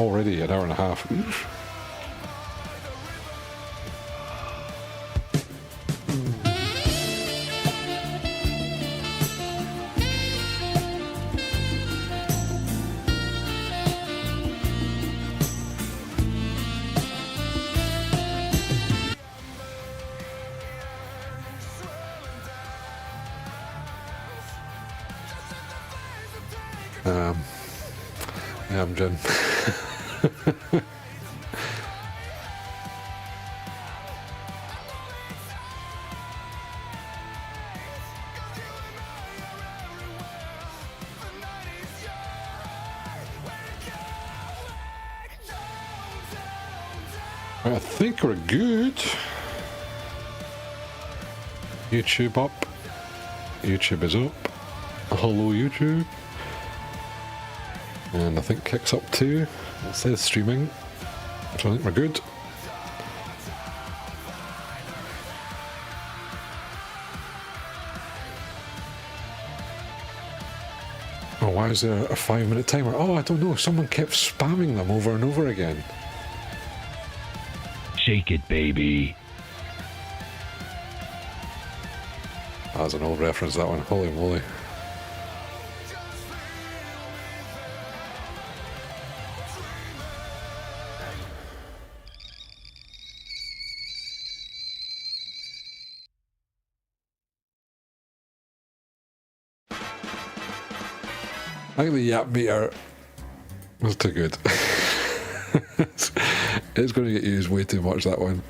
Already an hour and a half. Oof. Yeah, I'm Jen. I think we're good. YouTube up. YouTube is up. Hello YouTube. And I think Kick's up too. It says streaming. So I think we're good. Oh, why is there a 5-minute timer? Oh, I don't know. Someone kept spamming them over and over again. Shake it, baby. That was an old reference, that one. Holy moly. I think the yap meter was too good. It's going to get used way too much, that one.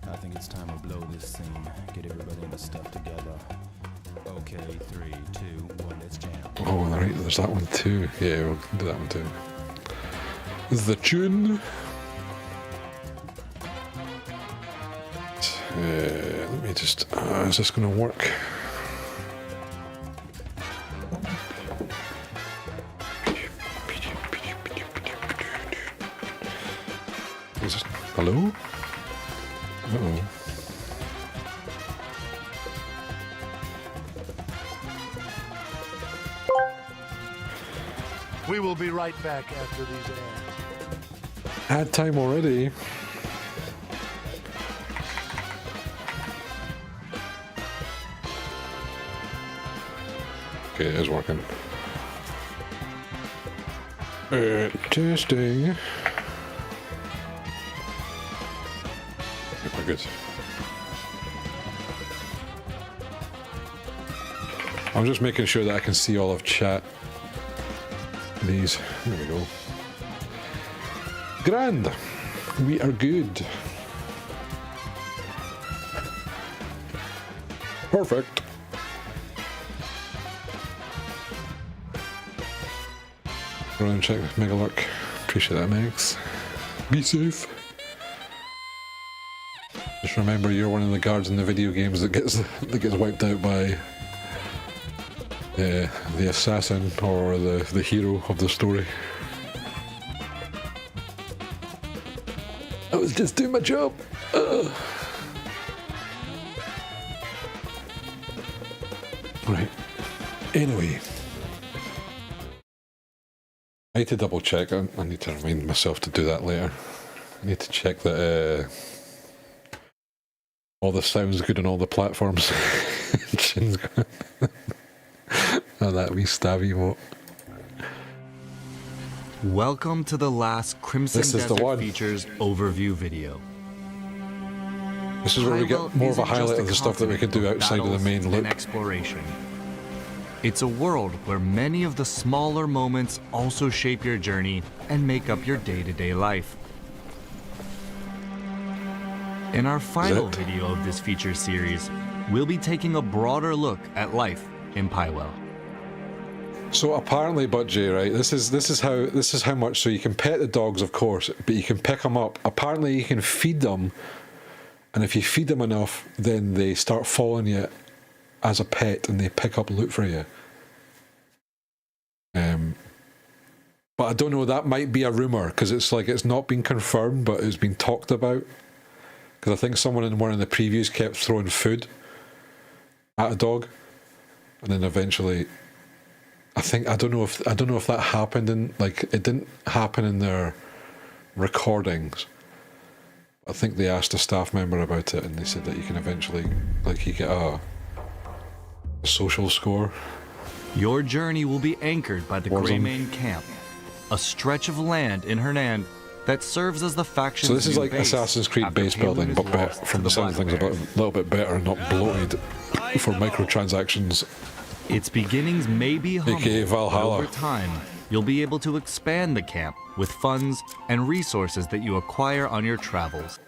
I think it's time to blow this scene. Get everybody in the stuff together. Okay, 3, 2, 1, let's jam. Oh, right, there's that one too. Yeah, we'll do that one too. This is the tune. Let me just... is this going to work? Is this... Hello? Uh-oh. We will be right back after these ads. Ad time already. Okay, it is working. Testing. We're good. I'm just making sure that I can see all of chat. These. There we go. Grand. We are good. Perfect. Run and check Megalurk. Appreciate that, Megs. Be safe. Just remember, you're one of the guards in the video games that gets wiped out by the assassin or the hero of the story. I was just doing my job. Right. Anyway. I need to double check. I need to remind myself to do that later. I need to check that all the sounds good on all the platforms. Chin's gone. Oh, that wee stab emote. Welcome to the last Crimson This is the Desert one. Features overview video. This is where we get more of a highlight of the stuff that we can do outside of the main and loop. exploration. It's a world where many of the smaller moments also shape your journey and make up your day-to-day life. In our final it? video of this feature series, we'll be taking a broader look at life in Pywell. So apparently, Budgie, right? This is how much. So you can pet the dogs, of course, but you can pick them up. Apparently, you can feed them, and if you feed them enough, then they start following you as a pet, and they pick up loot for you. But I don't know. That might be a rumor because it's not been confirmed, but it's been talked about. Because I think someone in one of the previews kept throwing food at a dog, and then eventually, I don't know if that happened in, like, it didn't happen in their recordings. I think they asked a staff member about it, and they said that you can eventually, like, you get a social score. Your journey will be anchored by the Warzone. Greymane Camp, a stretch of land in Hernand that serves as the faction's So this is new like base Assassin's Creed after base Caelum building, is but lost from to the sound of things, a Black Bear. little bit better, not bloated for microtransactions. Its beginnings may be humble, AKA but Valhalla. over time, you'll be able to expand the camp with funds and resources that you acquire on your travels.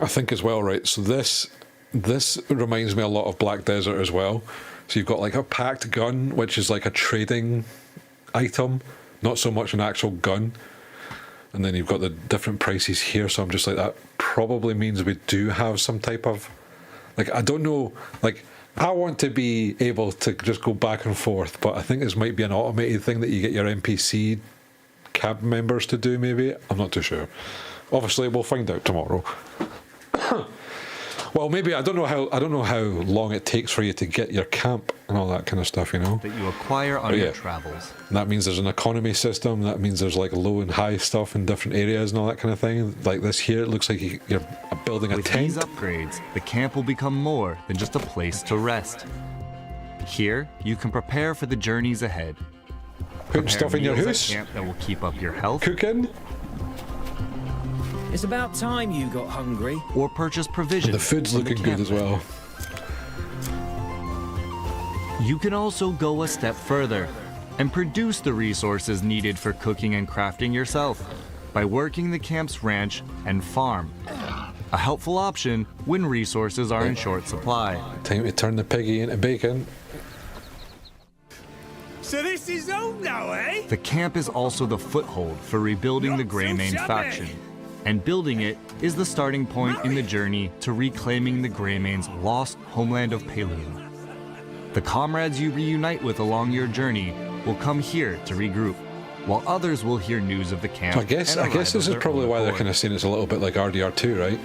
I think as well, right? So this reminds me a lot of Black Desert as well. So you've got like a packed gun, which is like a trading item, not so much an actual gun. And then you've got the different prices here. So I'm just like, that probably means we do have some type of, like, I don't know, like, I want to be able to just go back and forth, but I think this might be an automated thing that you get your NPC cab members to do, maybe. I'm not too sure. Obviously, we'll find out tomorrow. Well, maybe I don't know how long it takes for you to get your camp and all that kind of stuff, you know. That you acquire on Oh, your yeah. travels. And that means there's an economy system. That means there's like low and high stuff in different areas and all that kind of thing. Like this here, it looks like you're building a With tent. these upgrades, the camp will become more than just a place to rest. Here, you can prepare for the journeys ahead. Putting Prepare stuff in your meals at house, camp that will keep up your health, cooking. It's about time you got hungry. or purchase provisions. And the food's from the looking good camp. as well. You can also go a step further and produce the resources needed for cooking and crafting yourself by working the camp's ranch and farm. A helpful option when resources are in short supply. Time to turn the piggy into bacon. So this is all now, eh? The camp is also the foothold for rebuilding the Not so Greymane shabby. faction, and building it is the starting point in the journey to reclaiming the Greymane's lost homeland of Paleum. The comrades you reunite with along your journey will come here to regroup, while others will hear news of the camp. I guess and arrive this of is their probably own why they're accord. kind of saying it's a little bit like RDR2, right?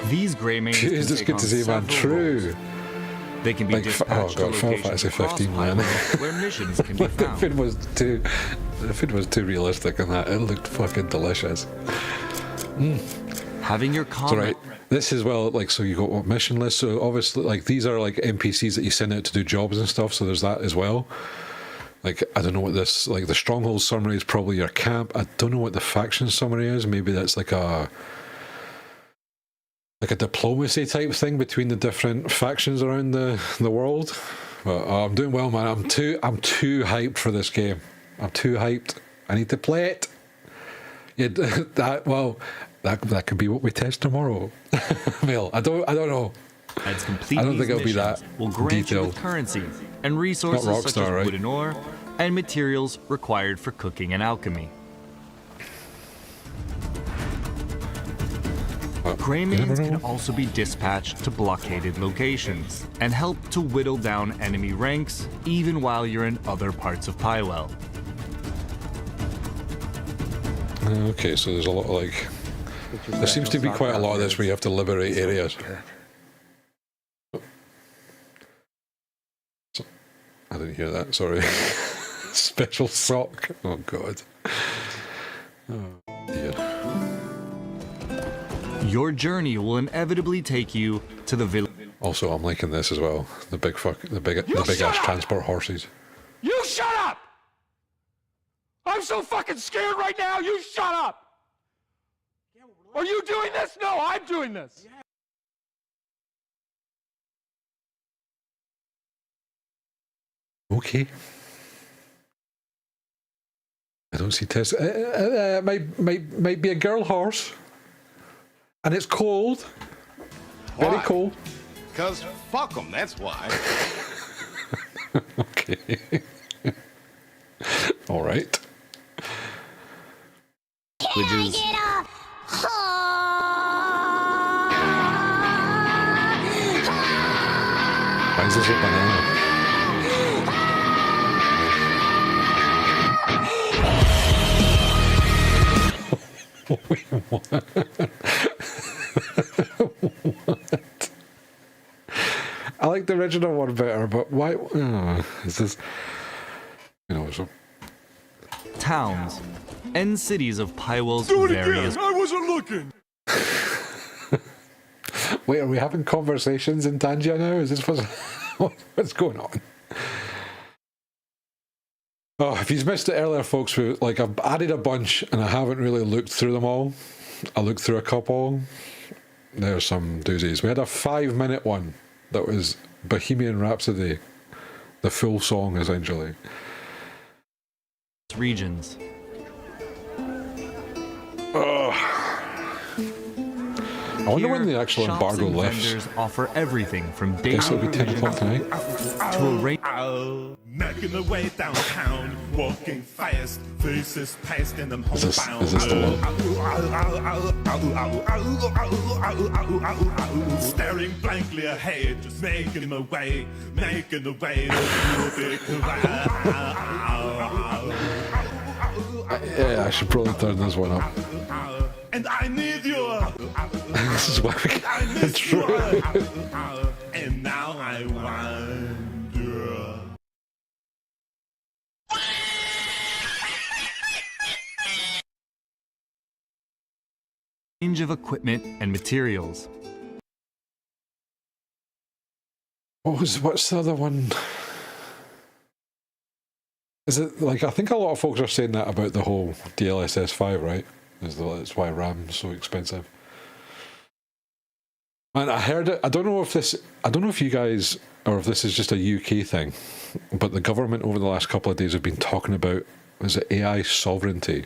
These Greymanes Jeez, can it's take good on to see, man. several roles. True. They can be Like, dispatched oh God, to Final locations Fantasy across 15, man. Hyrule where missions can be But the found. food was too realistic in that. It looked fucking delicious. Having your So comrade right, this is well, like, so you got what mission lists. So obviously, like, these are like NPCs that you send out to do jobs and stuff. So there's that as well. Like, I don't know what this, like, the stronghold summary is probably your camp. I don't know what the faction summary is. Maybe that's like a diplomacy type thing between the different factions around the world. But I'm doing well, man. I'm too hyped for this game. I'm too hyped. I need to play it. Yeah, that could be what we test tomorrow. Well, I don't know. As complete I don't these think it'll be missions that will grant you detailed. with currency and resources Not such Rockstar, as right? wood and ore and materials required for cooking and alchemy. You never Greymanes know. can also be dispatched to blockaded locations and help to whittle down enemy ranks even while you're in other parts of Pywell. Okay, so there's a lot of like. There seems to be quite a lot of this where you have to liberate areas. I didn't hear that, sorry. Special sock. Oh, God. Oh, dear. Your journey will inevitably take you to the village. Also, I'm liking this as well. The big ass transport horses. You shut up! I'm so fucking scared right now, you shut up! Are you doing this? No, I'm doing this! Okay. I don't see Tess. Might be a girl horse. And it's cold. Very Why? cold. Because fuck them, that's why. Okay. All right. Villages. Why is this a banana? Wait, what? like the original one better, but why? Is this? You know, so. Towns and cities of Pywell's various. I wasn't looking. Wait, are we having conversations in Tangia now? Is this what's going on? Oh, if you've missed it earlier, folks, I've added a bunch and I haven't really looked through them all. I looked through a couple. There's some doozies. We had a 5-minute one that was Bohemian Rhapsody, the full song essentially. Regions. I wonder when Here, the actual shops embargo and lifts. vendors offer everything from daily Guess it'll be 10 o'clock tonight. to a range. Making the way downtown, walking fast, faces past in them Is this the one? Staring blankly ahead, just making the way to the Yeah, I should probably turn this one up. And I need you. This is why we I can't miss you. through. And now I wonder. Range of equipment and materials. What's the other one? Is it like, I think a lot of folks are saying that about the whole DLSS 5, right? That's why RAM's so expensive. And I heard it, I don't know if you guys, or if this is just a UK thing, but the government over the last couple of days have been talking about, is it AI sovereignty?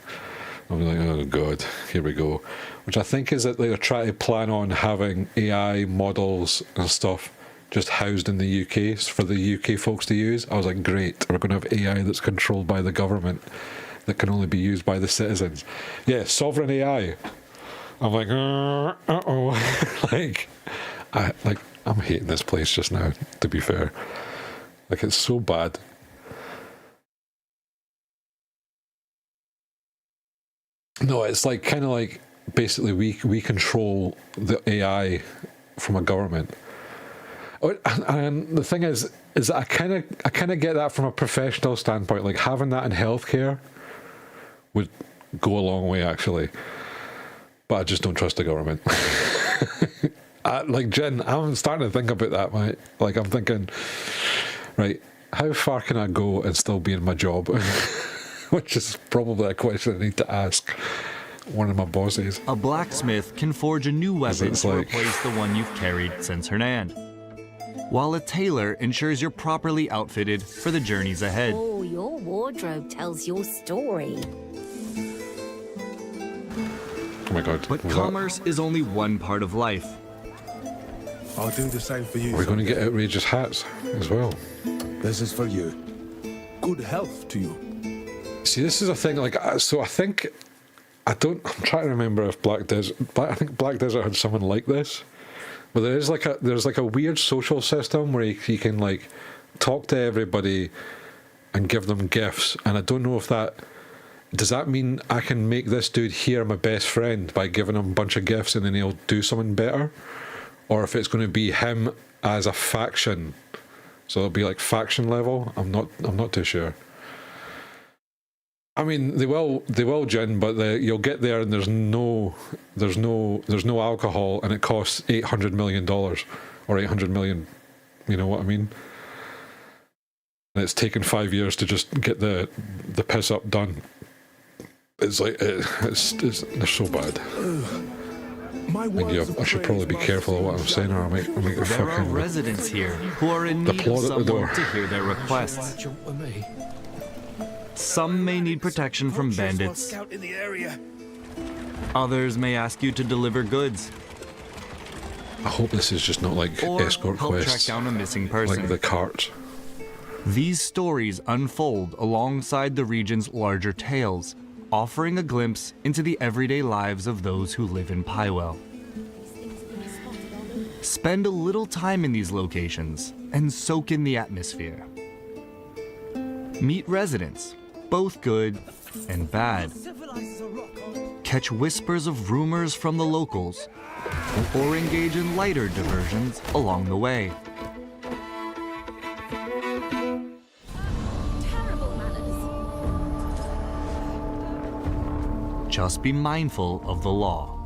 I'm like, oh god, here we go. Which I think is that they're trying to plan on having AI models and stuff just housed in the UK for the UK folks to use. I was like, great, we're going to have AI that's controlled by the government that can only be used by the citizens. Yeah, sovereign AI. I'm like, I'm hating this place just now, to be fair. Like, it's so bad. No, it's like kind of like basically we control the AI from a government. Oh, and the thing is that I kind of get that from a professional standpoint. Like, having that in healthcare would go a long way, actually. But I just don't trust the government. Like, Jen, I'm starting to think about that, mate. Like, I'm thinking, right, how far can I go and still be in my job? Which is probably a question I need to ask one of my bosses. A blacksmith can forge a new weapon it's to like- replace the one you've carried since Hernan, while a tailor ensures you're properly outfitted for the journeys ahead. Oh, your wardrobe tells your story. Oh my god. But was that- commerce is only one part of life. I'll do the same for you. We're going to get outrageous hats as well. This is for you. Good health to you. See, this is a thing, like, so I think, I'm trying to remember if I think Black Desert had someone like this, but there's like a weird social system where you can, like, talk to everybody and give them gifts, and I don't know if does that mean I can make this dude here my best friend by giving him a bunch of gifts and then he'll do something better, or if it's going to be him as a faction, so it'll be like faction level. I'm not too sure. I mean, they will, Jen, but you'll get there and there's no alcohol, and it costs $800 million or 800 million. You know what I mean? And it's taken 5 years to just get the piss up done. It's like they're so bad. I should probably be careful of what I'm saying, or I'll make the There are fucking residents here who are in the need of plot at the door. someone to hear their requests. Some may need protection from bandits. Others may ask you to deliver goods I hope this is just not like or escort help quests, track down a missing person. like the carts. These stories unfold alongside the region's larger tales, offering a glimpse into the everyday lives of those who live in Pywell. Spend a little time in these locations and soak in the atmosphere. Meet residents, both good and bad. Catch whispers of rumors from the locals, or engage in lighter diversions along the way. Just be mindful of the law.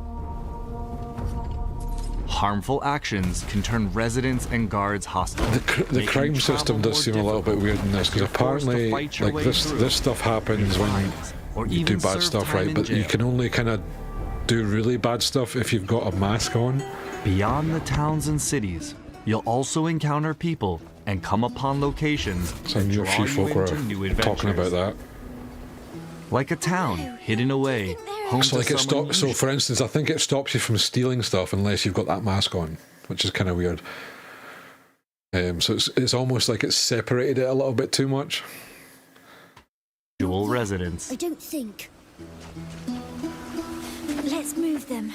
Harmful actions can turn residents and guards hostile. The crime system does seem a little bit weird in this, because apparently, like this stuff happens when you do bad stuff, right? But you can only kind of do really bad stuff if you've got a mask on. Beyond the towns and cities, you'll also encounter people and come upon locations So I knew a few folk were talking about that. Like a town hidden away, home So to like it someone stops. So for instance, I think it stops you from stealing stuff unless you've got that mask on, which is kind of weird. So it's almost like it's separated it a little bit too much. usual residents. I don't think. Let's move them.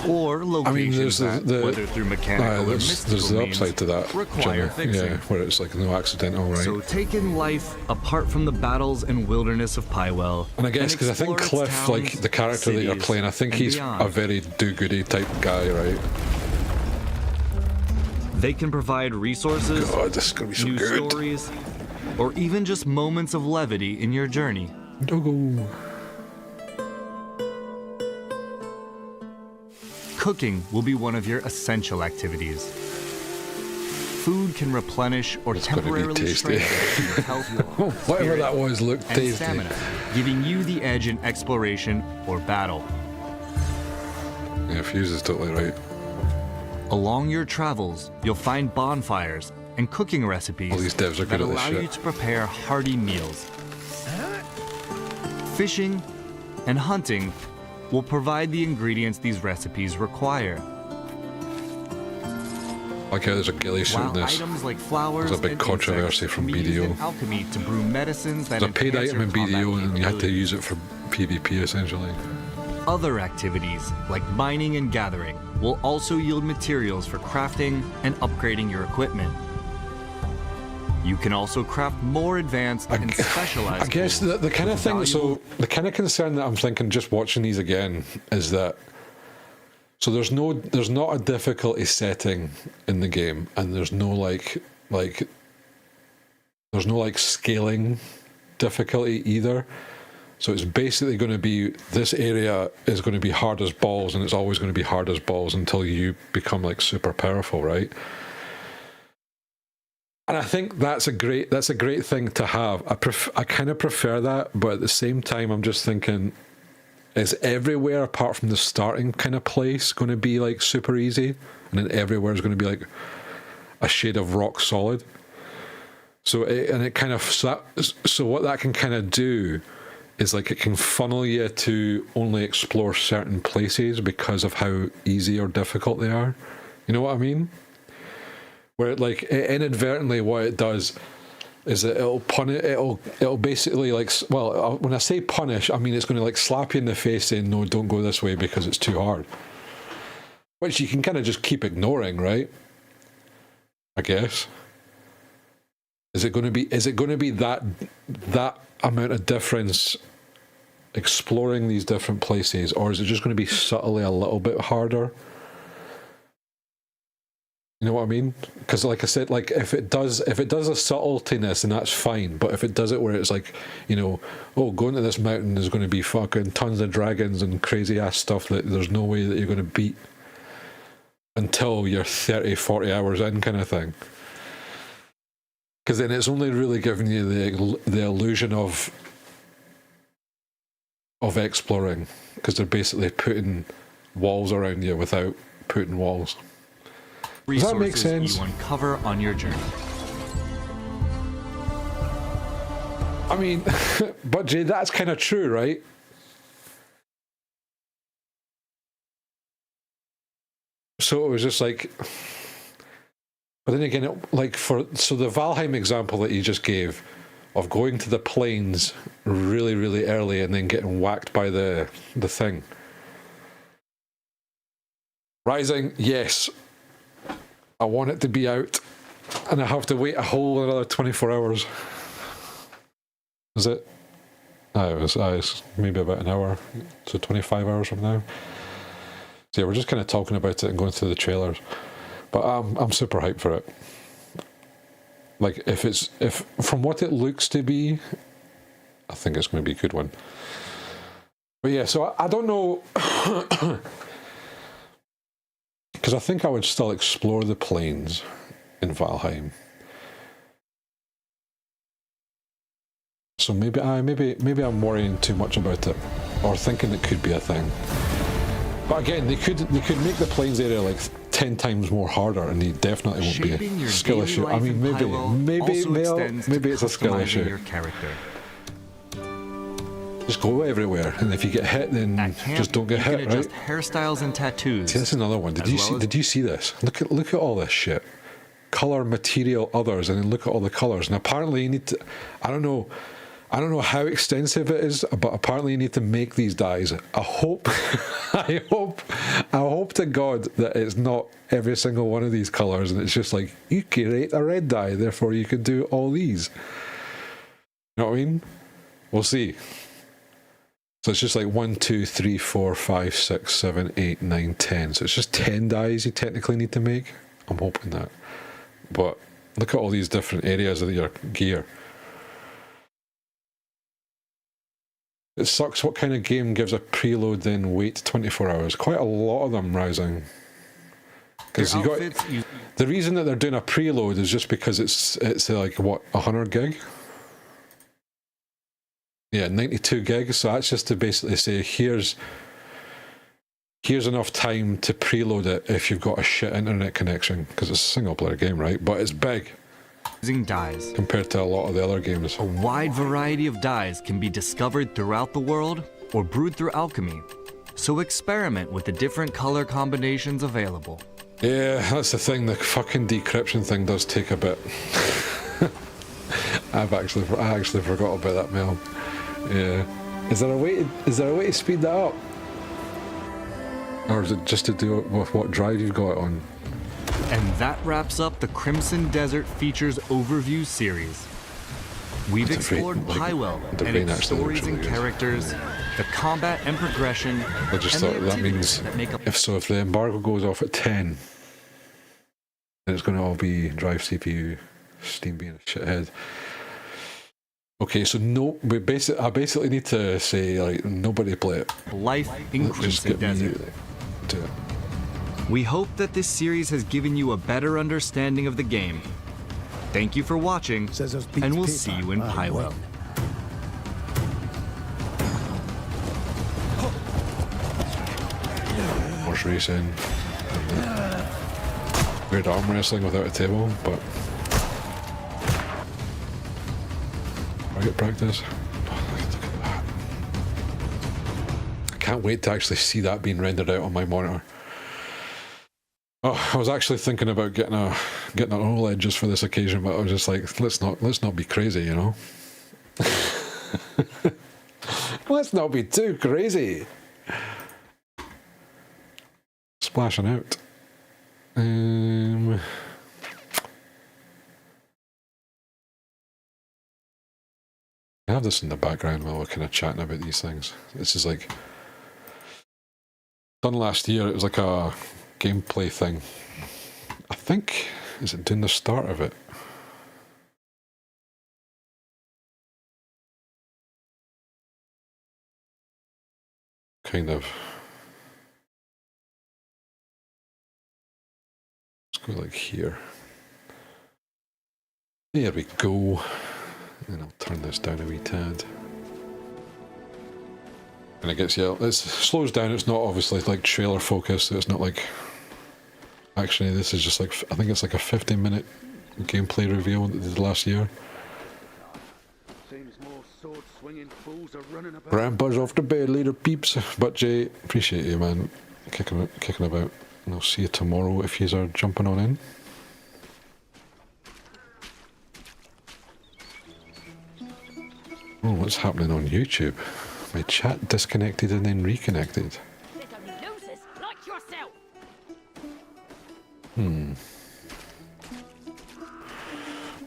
Or locations that, whether through mechanical or there's mystical the means, upside to that, require fixing. yeah, where it's like no accidental, right? So take in life apart from the battles and wilderness of Pywell. And I guess because I think explore its Cliff, towns, like the character that you're cities, playing, I think and he's beyond. a very do-goody type guy, right? They can provide resources, God, this is gonna be so new good. stories, or even just moments of levity in your journey. Doggo. Cooking will be one of your essential activities. Food can replenish or It's gonna be temporarily tasty. strengthen your health, Whatever spirit, that was looked and tasty. stamina, giving you the edge in exploration or battle. Yeah, Fuse is totally right. Along your travels, you'll find bonfires and cooking recipes All these devs are that good at this allow you shit. to prepare hearty meals. Fishing and hunting will provide the ingredients these recipes require. Like how there's a ghillie suit in While this. items like flowers There's a big and controversy insects from can be used in BDO. alchemy to brew medicines that There's a paid enhance item your in BDO combat and you had to capabilities. use it for PvP essentially. Other activities, like mining and gathering, will also yield materials for crafting and upgrading your equipment. You can also craft more advanced and specialized I guess tools the kind of with thing, valuable- so the kind of concern that I'm thinking just watching these again is that, so there's not a difficulty setting in the game, and there's no there's no scaling difficulty either. So it's basically going to be, this area is going to be hard as balls, and it's always going to be hard as balls until you become like super powerful, right? And I think that's a great thing to have. I kind of prefer that, but at the same time, I'm just thinking, is everywhere apart from the starting kind of place going to be like super easy, and then everywhere is going to be like a shade of rock solid? So what that can kind of do is like it can funnel you to only explore certain places because of how easy or difficult they are. You know what I mean? Where like inadvertently what it does is that it'll basically like, well, when I say punish, I mean it's going to like slap you in the face saying no, don't go this way because it's too hard, which you can kind of just keep ignoring, right? I guess. Is it going to be that amount of difference exploring these different places, or is it just going to be subtly a little bit harder? You know what I mean? Because like I said, like if it does a subtletiness, then that's fine. But if it does it where it's like, you know, oh, going to this mountain is going to be fucking tons of dragons and crazy ass stuff that there's no way that you're going to beat until you're 30, 40 hours in, kind of thing. Because then it's only really giving you the illusion of exploring, because they're basically putting walls around you without putting walls. Does that make sense? You uncover on your journey. I mean, but Jay, that's kind of true, right? So it was just like, but then again, so the Valheim example that you just gave of going to the plains really, really early and then getting whacked by the thing. Rising, yes. I want it to be out, and I have to wait a whole another 24 hours. Is it? It's maybe about an hour, so 25 hours from now. So yeah, we're just kind of talking about it and going through the trailers, but I'm super hyped for it. Like if from what it looks to be, I think it's going to be a good one. But yeah, so I don't know, because I think I would still explore the plains in Valheim. So maybe I'm worrying too much about it, or thinking it could be a thing. But again, they could make the plains area like 10 times more harder, and they definitely won't be a skill issue. I mean, maybe it's a skill issue. Your character. Just go everywhere, and if you get hit, then just don't get hit, you can right? adjust hairstyles and tattoos. See, that's another one. Did you see this? Look at all this shit. Color, material, others, and then look at all the colors. And apparently you need to, I don't know how extensive it is, but apparently you need to make these dyes. I hope to God that it's not every single one of these colors, and it's just like, you create a red dye, therefore you can do all these. You know what I mean? We'll see. So it's just like 1, 2, 3, 4, 5, 6, 7, 8, 9, 10. So it's just 10 dyes you technically need to make. I'm hoping that. But look at all these different areas of your gear. It sucks. What kind of game gives a preload then wait 24 hours? Quite a lot of them, Rousing. Because the reason that they're doing a preload is just because it's like what, 100 gig? Yeah, 92 gigs. So that's just to basically say here's enough time to preload it if you've got a shit internet connection, because it's a single player game, right? But it's big. Using dyes. Compared to a lot of the other games. A wide variety of dyes can be discovered throughout the world or brewed through alchemy. So experiment with the different color combinations available. Yeah, that's the thing. The fucking decryption thing does take a bit. I actually forgot about that, Mel. Yeah. Is there a way to speed that up? Or is it just to do it with what drive you've got it on? And that wraps up the Crimson Desert Features Overview series. We've explored Highwell and its stories and characters, the combat and progression, I just thought that means if the embargo goes off at 10, then it's going to all be drive CPU, Steam being a shithead. Okay, so I basically need to say, like, nobody play it. Life in Crimson Desert. Do it. We hope that this series has given you a better understanding of the game. Thank you for watching, and we'll see you in Highwell. Horse racing. Weird arm wrestling without a table, but target practice. Oh, look at that. I can't wait to actually see that being rendered out on my monitor. Oh, I was actually thinking about getting an OLED just for this occasion, but I was just like, let's not be crazy, you know. Let's not be too crazy. Splashing out. I have this in the background while we're kind of chatting about these things. This is like done last year. It was like a gameplay thing. I think, is it doing the start of it? Kind of. Let's go like here. There we go. And I'll turn this down a wee tad. And it gets, yeah, it slows down. It's not obviously like trailer focused. So it's not like, actually this is just like, I think it's like a 15-minute gameplay reveal that they did last year. Grand buzz off to bed later, peeps. But Jay, appreciate you, man, kicking about. And I'll see you tomorrow if you are jumping on in. Oh, what's happening on YouTube? My chat disconnected and then reconnected.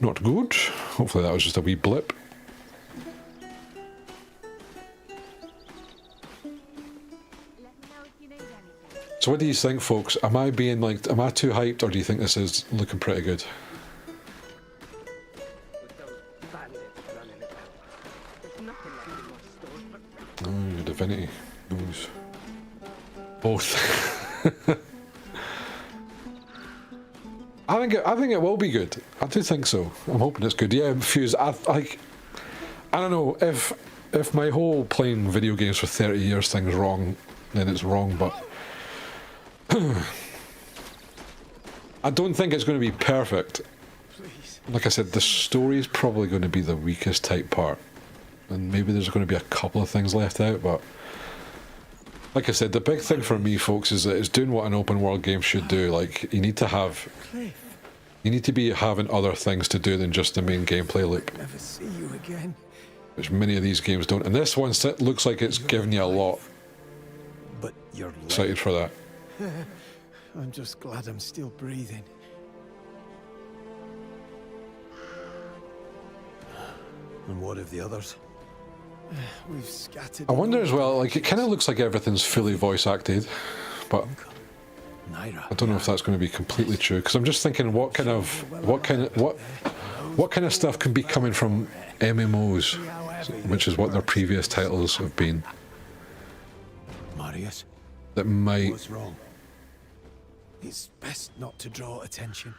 Not good. Hopefully that was just a wee blip. So what do you think, folks? Am I too hyped, or do you think this is looking pretty good? Oh, Divinity. Those. Both. I think it will be good. I do think so. I'm hoping it's good. Yeah, Fuse. I don't know if my whole playing video games for 30 years thing's wrong, then it's wrong. But I don't think it's going to be perfect. Like I said, the story's probably going to be the weakest type part, and maybe there's going to be a couple of things left out. But like I said, the big thing for me, folks, is that it's doing what an open world game should do. Like, you need to be having other things to do than just the main gameplay loop. Never see you again. Which many of these games don't. And this one looks like it's giving you a lot. But you're Excited for that. I'm just glad I'm still breathing. And what of the others? We've scattered. I wonder as well, like, it kind of looks like everything's fully voice acted, but I don't know if that's going to be completely true, because I'm just thinking what kind of stuff can be coming from MMOs, which is what their previous titles have been. Marius, that might. what's wrong? It's best not to draw attention.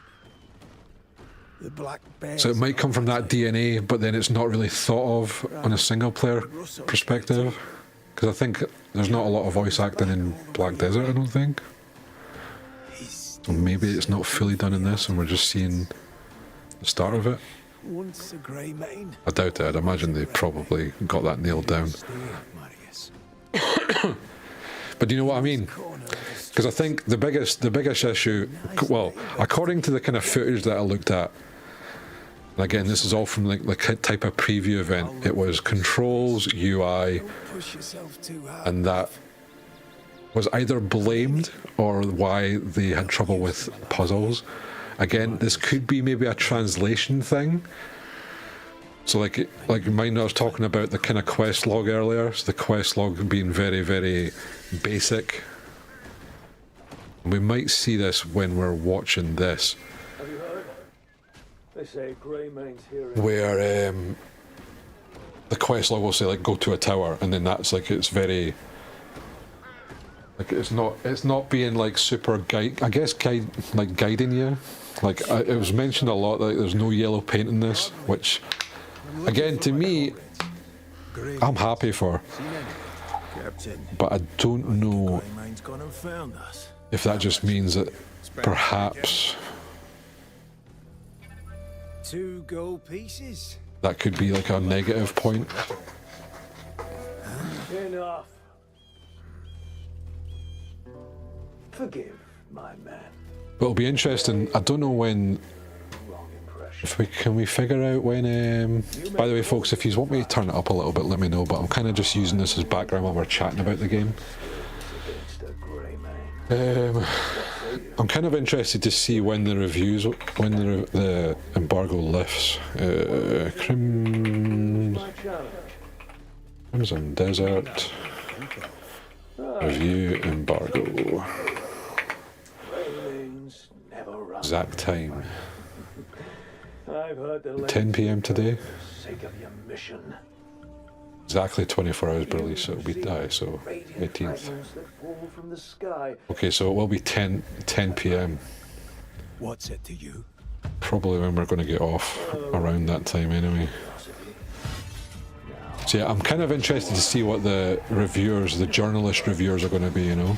The black bear. So it might come from that DNA, but then it's not really thought of on a single player perspective, because I think there's not a lot of voice acting in Black Desert, I don't think. Or maybe it's not fully done in this and we're just seeing the start of it. Once a grey mane. I doubt it. I'd imagine they probably got that nailed down. But do you know what I mean? Because I think the biggest issue, well, according to the kind of footage that I looked at, and again, this is all from like the type of preview event, it was controls, UI, and that was either blamed or why they had trouble with puzzles. Again, this could be maybe a translation thing. So like mine, I was talking about the kind of quest log earlier, so the quest log being very, very basic. And we might see this when we're watching this. Have you heard? They say Greymane's here. Where the quest log will say like go to a tower, and then that's like it's very like it's not being like super guiding you. Like it was mentioned a lot that there's no yellow paint in this, which again to me I'm happy for, but I don't know if that just means that perhaps 2 gold pieces. that could be like a negative point. Enough. Forgive my man. But it'll be interesting. I don't know when. Can we figure out when? By the way, folks, if you want me to turn it up a little bit, let me know. But I'm kind of just using this as background while we're chatting about the game. I'm kind of interested to see when the reviews, when the embargo lifts. Crimson Desert review embargo. Exact time. 10 PM today. Exactly 24 hours per release, so it'll be so 18th. Okay, so it will be 10 PM. What's it to you? Probably when we're going to get off around that time anyway. So yeah, I'm kind of interested to see what the reviewers, the journalist reviewers are going to be, you know.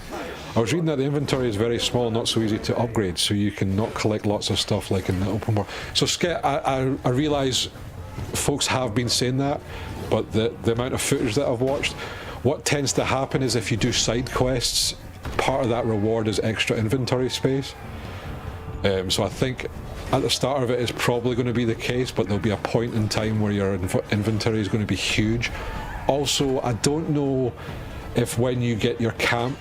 I was reading that the inventory is very small, not so easy to upgrade, so you can not collect lots of stuff like in the open world. So I realise folks have been saying that, but the amount of footage that I've watched, what tends to happen is if you do side quests, part of that reward is extra inventory space. So I think at the start of it is probably going to be the case, but there'll be a point in time where your inventory is going to be huge. Also, I don't know if when you get your camp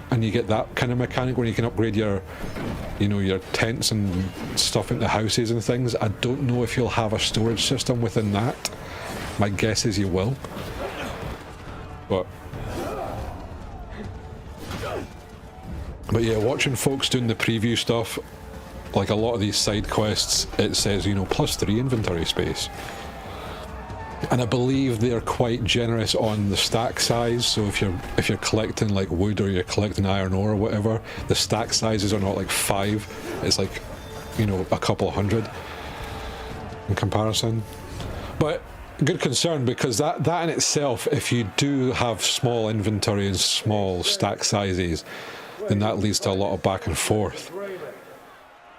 and you get that kind of mechanic where you can upgrade your, you know, your tents and stuff into houses and things, I don't know if you'll have a storage system within that. My guess is you will. But yeah, watching folks doing the preview stuff, like a lot of these side quests, it says, you know, +3 inventory space. And I believe they're quite generous on the stack size. So if you're collecting like wood or you're collecting iron ore or whatever, the stack sizes are not like 5. It's like, you know, a couple hundred in comparison. But good concern, because that in itself, if you do have small inventory and small stack sizes, then that leads to a lot of back and forth.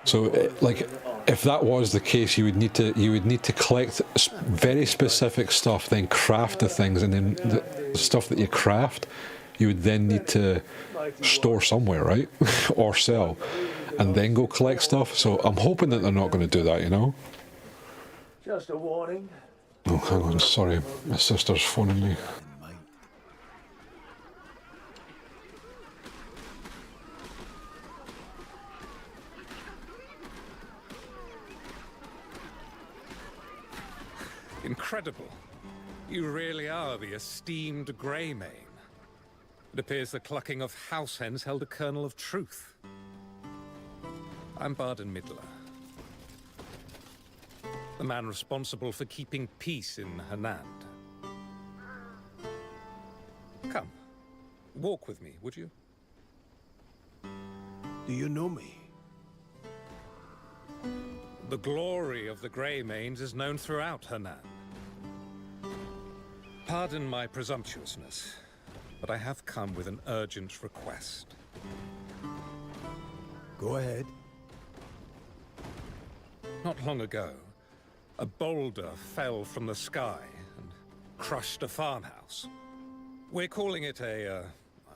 So like, if that was the case, you would need to collect very specific stuff, then craft the things, and then the stuff that you craft, you would then need to store somewhere, right? Or sell, and then go collect stuff. So I'm hoping that they're not going to do that, you know? Just a warning. Oh, hang on, sorry, my sister's phoning me. Incredible. You really are the esteemed Greymane. It appears the clucking of house hens held a kernel of truth. I'm Barden Midler, the man responsible for keeping peace in Hernand. Come, walk with me, would you? Do you know me? The glory of the Greymanes is known throughout Hernand. Pardon my presumptuousness, but I have come with an urgent request. Go ahead. Not long ago, a boulder fell from the sky and crushed a farmhouse. We're calling it a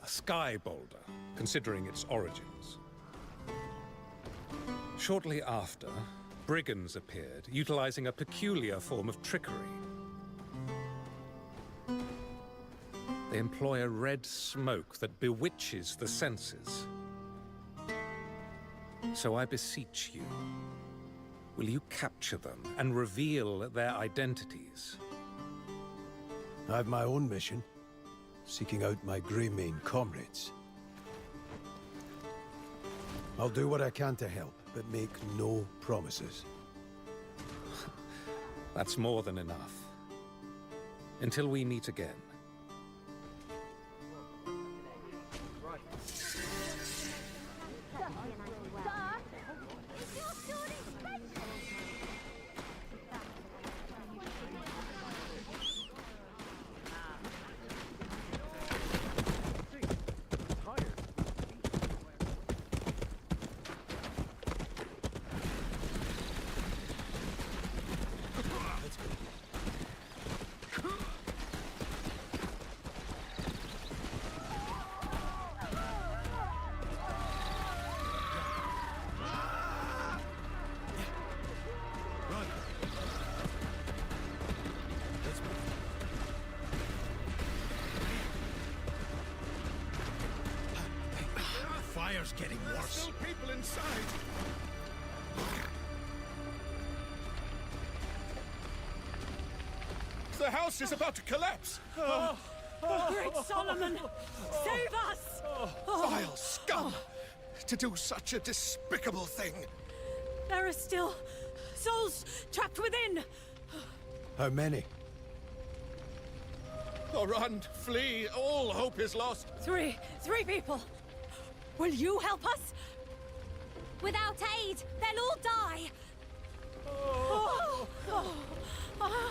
sky boulder, considering its origins. Shortly after, brigands appeared, utilizing a peculiar form of trickery. They employ a red smoke that bewitches the senses. So I beseech you, will you capture them and reveal their identities? I have my own mission, seeking out my Greymane comrades. I'll do what I can to help, but make no promises. That's more than enough. Until we meet again. Fire's getting worse. There's still people inside. The house is about to collapse. Great Solomon, save us! Vile scum! To do such a despicable thing. There are still souls trapped within. How many? Oh, run, flee. All hope is lost. Three people. Will you help us? Without aid, they'll all die.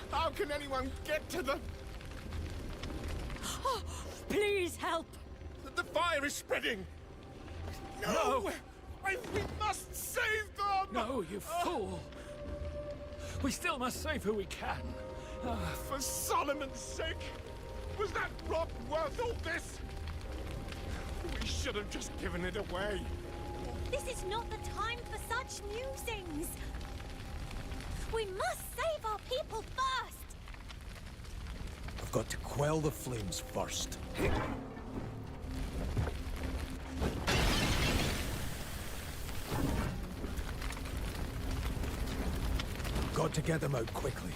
How can anyone get to them? Please help. The fire is spreading. No! We must save them! No, you fool. We still must save who we can. For Solomon's sake! Was that rock worth all this? We should have just given it away. This is not the time for such musings. We must save our people first. I've got to quell the flames first. Got to get them out quickly.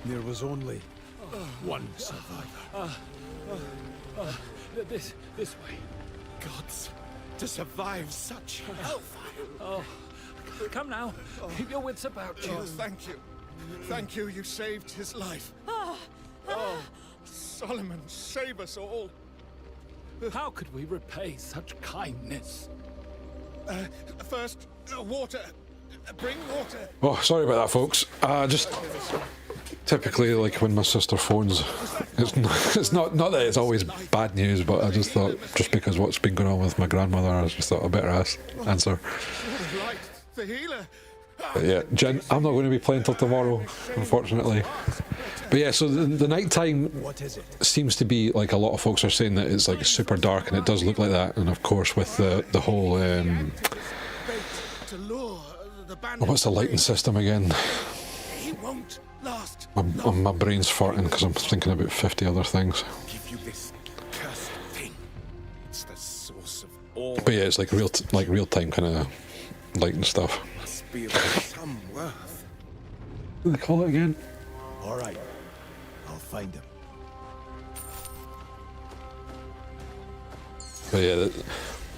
There was only one survivor. This way. Gods, to survive such hellfire. Oh, come now. Keep your wits about you. Oh, thank you. Thank you, you saved his life. Oh, Solomon, save us all. How could we repay such kindness? First, water. Bring water. Oh, sorry about that, folks. Just typically, like when my sister phones, it's not that it's always bad news, but I just thought, just because what's been going on with my grandmother, I just thought I better answer. Right, the healer. But yeah, Jen, I'm not going to be playing till tomorrow, unfortunately. But yeah, so the nighttime seems to be, like, a lot of folks are saying that it's like super dark, and it does look like that. And of course, with the whole what's the lighting system again? He won't last. My brain's farting because I'm thinking about 50 other things. Give you this cursed thing. It's the source of all. But yeah, it's like real time kind of lighting stuff. Must be of some worth. What do they call it again? All right, I'll find him. But yeah,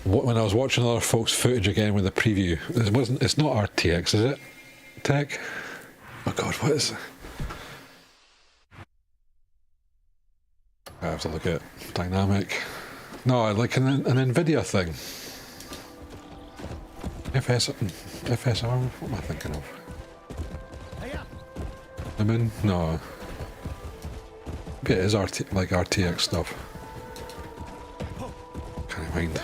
when I was watching other folks' footage again with the preview, it's not RTX, is it? Tech? Oh god, what is it? I have to look at dynamic. No, like an NVIDIA thing. FSR? What am I thinking of? No. Maybe it is like RTX stuff. Can't mind.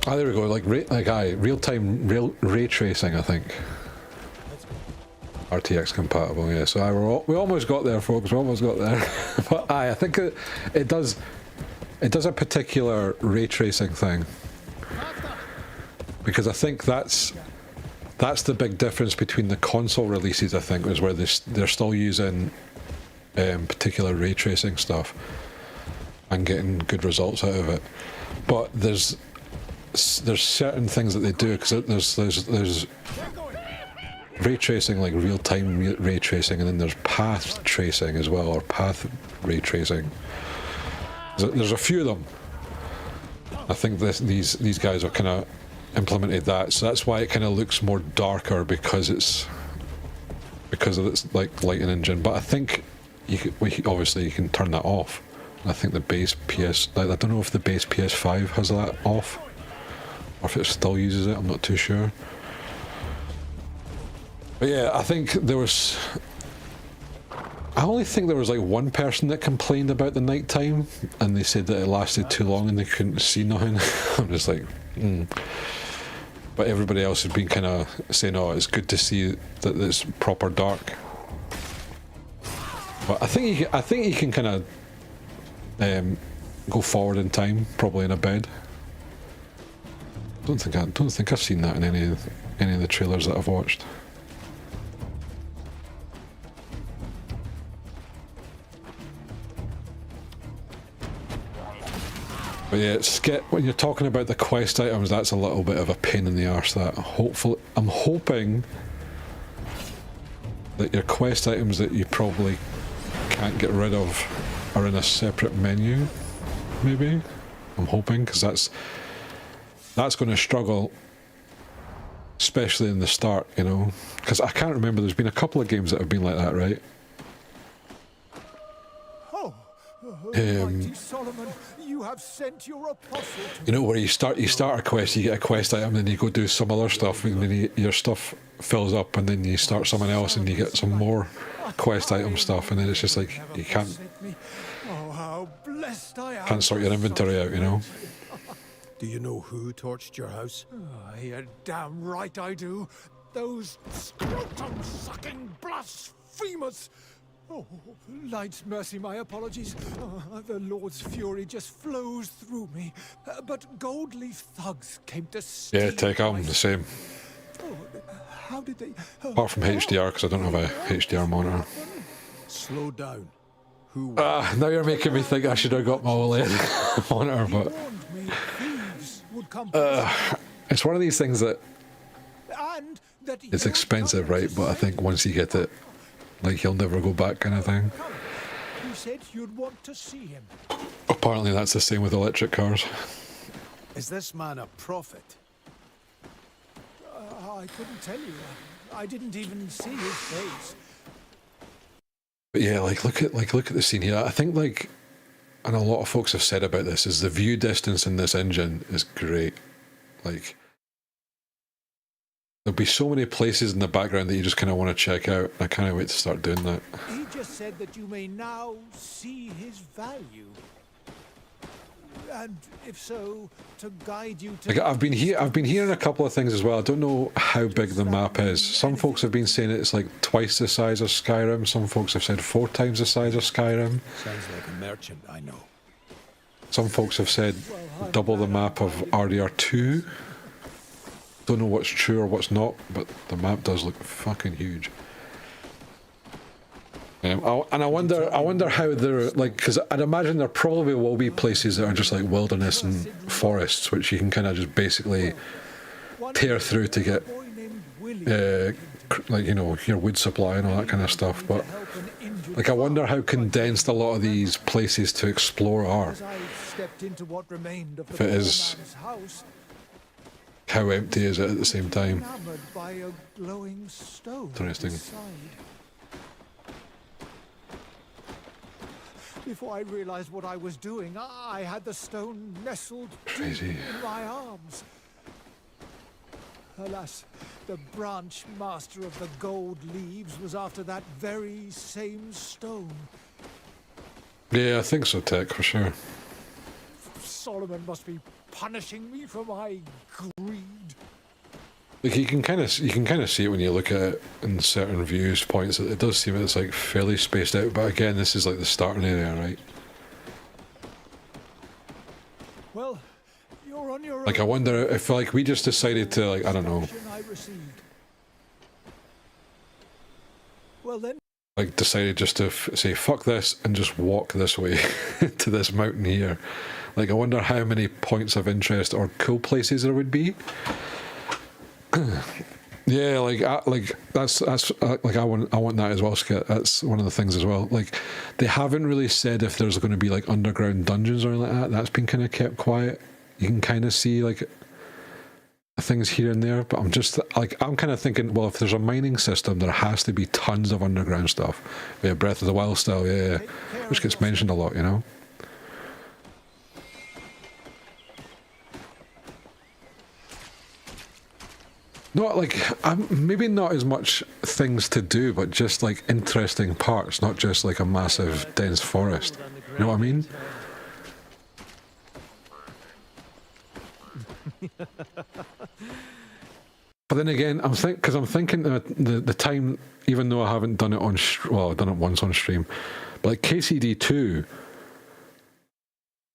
Ah, there we go. Like real-time ray tracing, I think. RTX compatible, yeah. So we almost got there, folks. We almost got there. But I think it does a particular ray tracing thing, because I think that's the big difference between the console releases. I think is where they're still using particular ray tracing stuff and getting good results out of it. But there's certain things that they do, because there's ray tracing, like real-time ray tracing, and then there's path tracing as well, or path ray tracing. There's a few of them. I think these guys have kind of implemented that, so that's why it kind of looks more darker, because of its like lighting engine. But I think obviously you can turn that off. I think the base I don't know if the base PS5 has that off, or if it still uses it. I'm not too sure. But yeah, I think I only think there was like one person that complained about the nighttime, and they said that it lasted too long and they couldn't see nothing. I'm just like, But everybody else has been kind of saying, oh, it's good to see that it's proper dark. But I think you can kind of go forward in time, probably in a bed. Don't think I've seen that in any of the trailers that I've watched. But yeah, when you're talking about the quest items, that's a little bit of a pain in the arse. That I'm hoping that your quest items that you probably can't get rid of are in a separate menu. Maybe I'm hoping, because that's going to struggle, especially in the start. You know, because I can't remember. There's been a couple of games that have been like that, right? Mighty Solomon, you have sent your apostle to you know, where you start a quest, you get a quest item, then you go do some other stuff, and then your stuff fills up, and then you start someone else, and you get some more quest item stuff, and then it's just like you can't sort your inventory out, you know. Do you know who torched your house? You're damn right I do. Those scrotum-sucking blasphemers! Oh, Light's mercy, my apologies. The Lord's fury just flows through me. But Goldleaf thugs came to steal. Yeah, take on the same. How did they? Apart from HDR, because I don't have a HDR monitor. Slow down. Who Now you're making me think I should have got my OLED monitor, but warned me thieves would come. it's one of these things that And that it's you're expensive, coming right? to But I save think once you get it, like, you'll never go back kind of thing. You said you'd want to see him. Apparently that's the same with electric cars. is this man a prophet? I couldn't tell you. I didn't even see his face. But yeah, like look at the scene here. I think, like, and a lot of folks have said about this, is the view distance in this engine is great. Like, there'll be so many places in the background that you just kind of want to check out. I can't wait to start doing that. He just said that you may now see his value. And if so, to guide you to... Like, I've been hearing a couple of things as well. I don't know how big the map is. Some folks have been saying it's like twice the size of Skyrim. Some folks have said 4 times the size of Skyrim. Sounds like a merchant I know. Some folks have said double the map of RDR2. Don't know what's true or what's not, but the map does look fucking huge. And I wonder how they're, like, because I'd imagine there probably will be places that are just like wilderness and forests, which you can kind of just basically tear through to get, like, you know, your wood supply and all that kind of stuff. But, like, I wonder how condensed a lot of these places to explore are. If it is, how empty is it at the same time? Interesting. Before I realized what I was doing, I had the stone nestled deep in my arms. Alas, the branch master of the gold leaves was after that very same stone. Yeah, I think so, Tech, for sure. Solomon must be punishing me for my greed. Like, you can kind of see it when you look at it in certain views points. It does seem it's like fairly spaced out, but again, this is like the starting area, right? Well, you're on your Like, I wonder if, like, we just decided to, like, I don't know, well then, like, decided just to say fuck this and just walk this way to this mountain here. Like, I wonder how many points of interest or cool places there would be. Yeah, like that's like I want that as well, Skit. That's one of the things as well. Like, they haven't really said if there's going to be like underground dungeons or anything like that. That's been kind of kept quiet. You can kind of see like things here and there, but I'm kind of thinking, well, if there's a mining system, there has to be tons of underground stuff. Yeah, Breath of the Wild style, yeah, which gets mentioned a lot, you know. Not like, maybe not as much things to do, but just like interesting parts, not just like a massive dense forest. You know what I mean? But then again, I'm thinking that the time, even though I haven't done it on, well, I've done it once on stream, but like KCD2,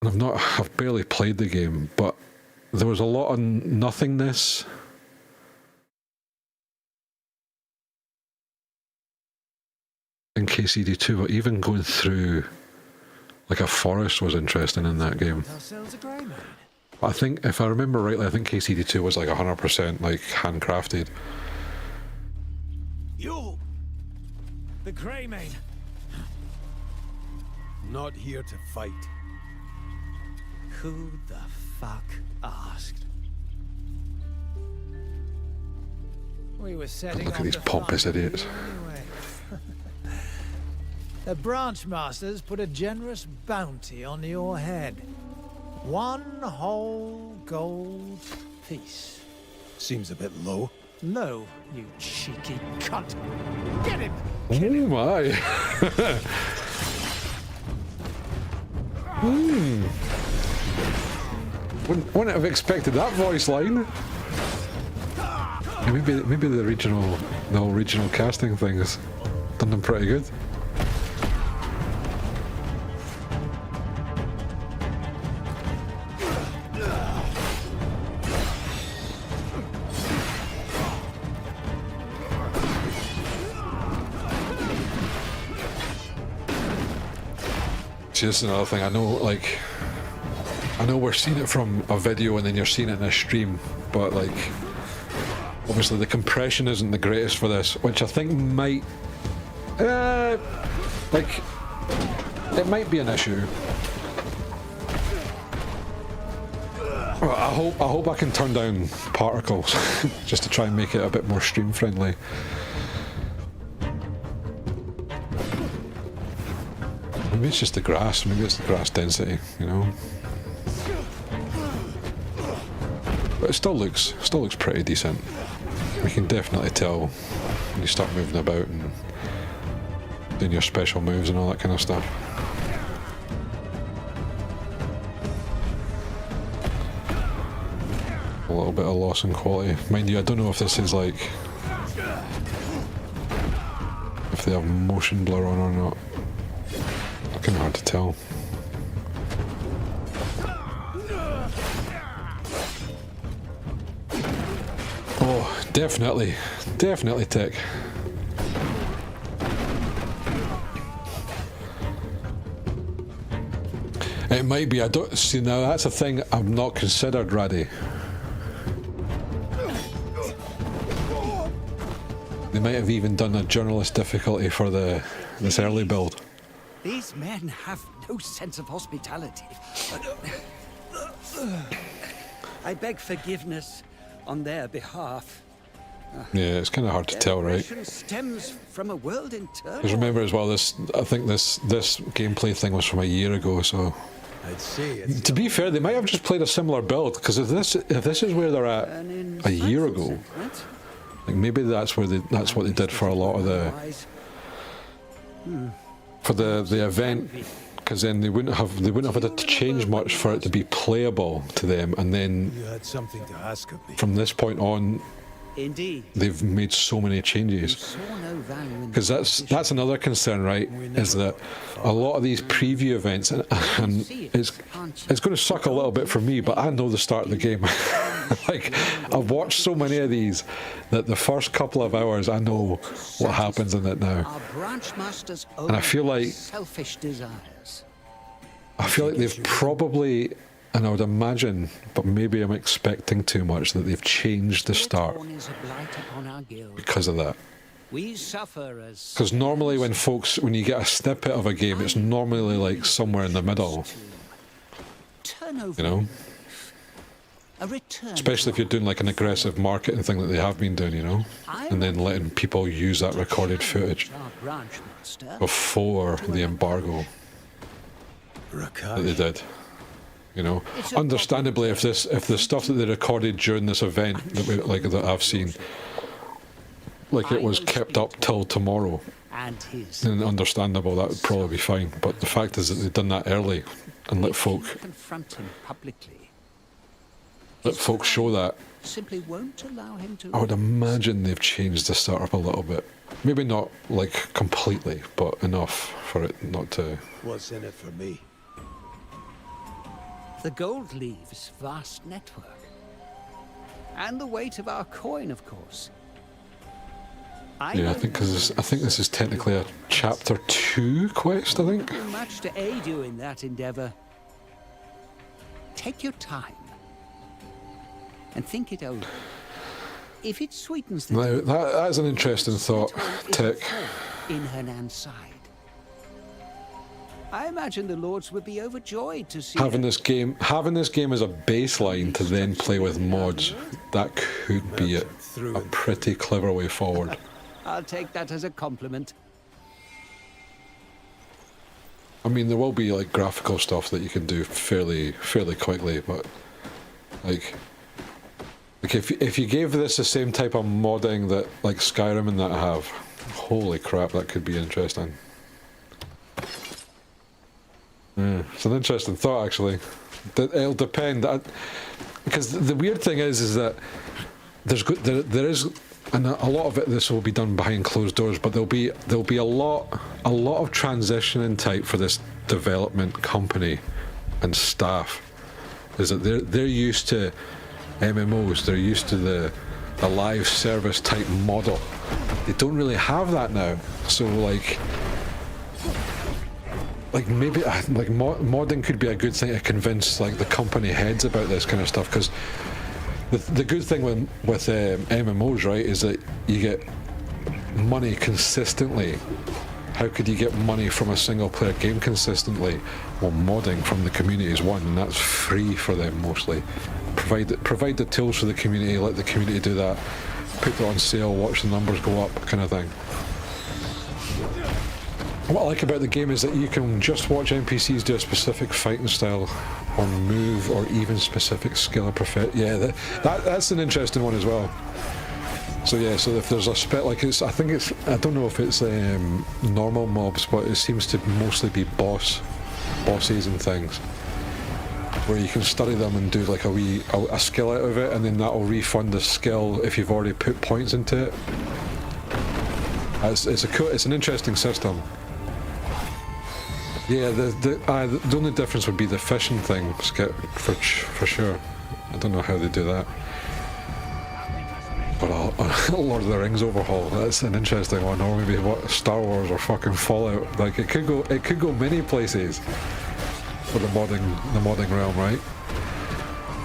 and I've barely played the game, but there was a lot of nothingness. In KCD2, but even going through like a forest was interesting in that game. I think, if I remember rightly, I think KCD2 was like 100% like handcrafted. You! the Greymane. Not here to fight. Who the fuck asked? We were setting Look at these pompous idiots. Anyway. The branch masters put a generous bounty on your head. 1 whole gold piece. Seems a bit low. Low, you cheeky cunt. Get him! Oh my. Wouldn't have expected that voice line. Yeah, maybe the original casting thing has done them pretty good. See, this is another thing. I know we're seeing it from a video and then you're seeing it in a stream, but like, obviously the compression isn't the greatest for this, which I think might, like, it might be an issue. Well, I hope I can turn down particles just to try and make it a bit more stream friendly. Maybe it's just the grass. Maybe it's the grass density, you know. But it still looks pretty decent. We can definitely tell when you start moving about and doing your special moves and all that kind of stuff. A little bit of loss in quality. Mind you, I don't know if this is like, if they have motion blur on or not. Kind of hard to tell. Oh, definitely tech. It might be. I don't see now. That's a thing I've not considered, Raddy. They might have even done a journalist difficulty for this early build. These men have no sense of hospitality. I beg forgiveness on their behalf. Yeah, it's kind of hard to tell, right? Stems from a world in turmoil. Because remember as well, I think this gameplay thing was from a year ago, so. I'd say to be fair, they might have just played a similar build, because if this is where they're at a year ago, like maybe that's what they did for a lot of the event, because then they wouldn't have had to change much for it to be playable to them, and then you had something to ask of me. From this point on, indeed, they've made so many changes. Because that's another concern, right? Is that a lot of these preview events, and it's going to suck a little bit for me, but I know the start of the game. Like, I've watched so many of these that the first couple of hours I know what happens in it now, and I feel like they've probably, and I would imagine, but maybe I'm expecting too much, that they've changed the start because of that. Because normally when you get a snippet of a game, it's normally like somewhere in the middle, you know? Especially if you're doing like an aggressive marketing thing that they have been doing, you know? And then letting people use that recorded footage before the embargo that they did. You know, understandably, if the stuff that they recorded during this event that I've seen, like it was kept up till tomorrow, then understandable, that would probably be fine. But the fact is that they've done that early and let folk show that. I would imagine they've changed the startup a little bit. Maybe not like completely, but enough for it not to. What's in it for me? The gold leaves vast network. And the weight of our coin, of course. Yeah, I think this is technically a chapter 2 quest, I think. Much to aid you in that endeavor. Take your time and think it over. If it sweetens the Now, that is an interesting thought, Tech. In Hernan's side. I imagine the lords would be overjoyed to see having this game as a baseline to then play with mods. That could be a pretty clever way forward. I'll take that as a compliment. I mean, there will be like graphical stuff that you can do fairly quickly, but like if you gave this the same type of modding that like Skyrim and that have, holy crap, that could be interesting. It's an interesting thought, actually. It'll depend, because the weird thing is that there is, and a lot of it this will be done behind closed doors, but there'll be a lot of transitioning type for this development company and staff. Is that they're used to MMOs, they're used to the live service type model. They don't really have that now, so like. like maybe like modding could be a good thing to convince like the company heads about this kind of stuff, because the good thing with MMOs, right, is that you get money consistently. How could you get money from a single player game consistently? Well, modding from the community is one, and that's free for them mostly. Provide the tools for the community, let the community do that, put it on sale, watch the numbers go up, kind of thing. What I like about the game is that you can just watch NPCs do a specific fighting style or move or even specific skill or profit. Yeah, that's an interesting one as well. So yeah, so if there's a spit, like I don't know if it's normal mobs, but it seems to mostly be bosses and things, where you can study them and do like a skill out of it, and then that'll refund the skill if you've already put points into it. It's an interesting system. Yeah, the only difference would be the fishing thing, for sure. I don't know how they do that. But Lord of the Rings overhaul, that's an interesting one, or maybe what, Star Wars or fucking Fallout. Like it could go many places for the modding realm, right?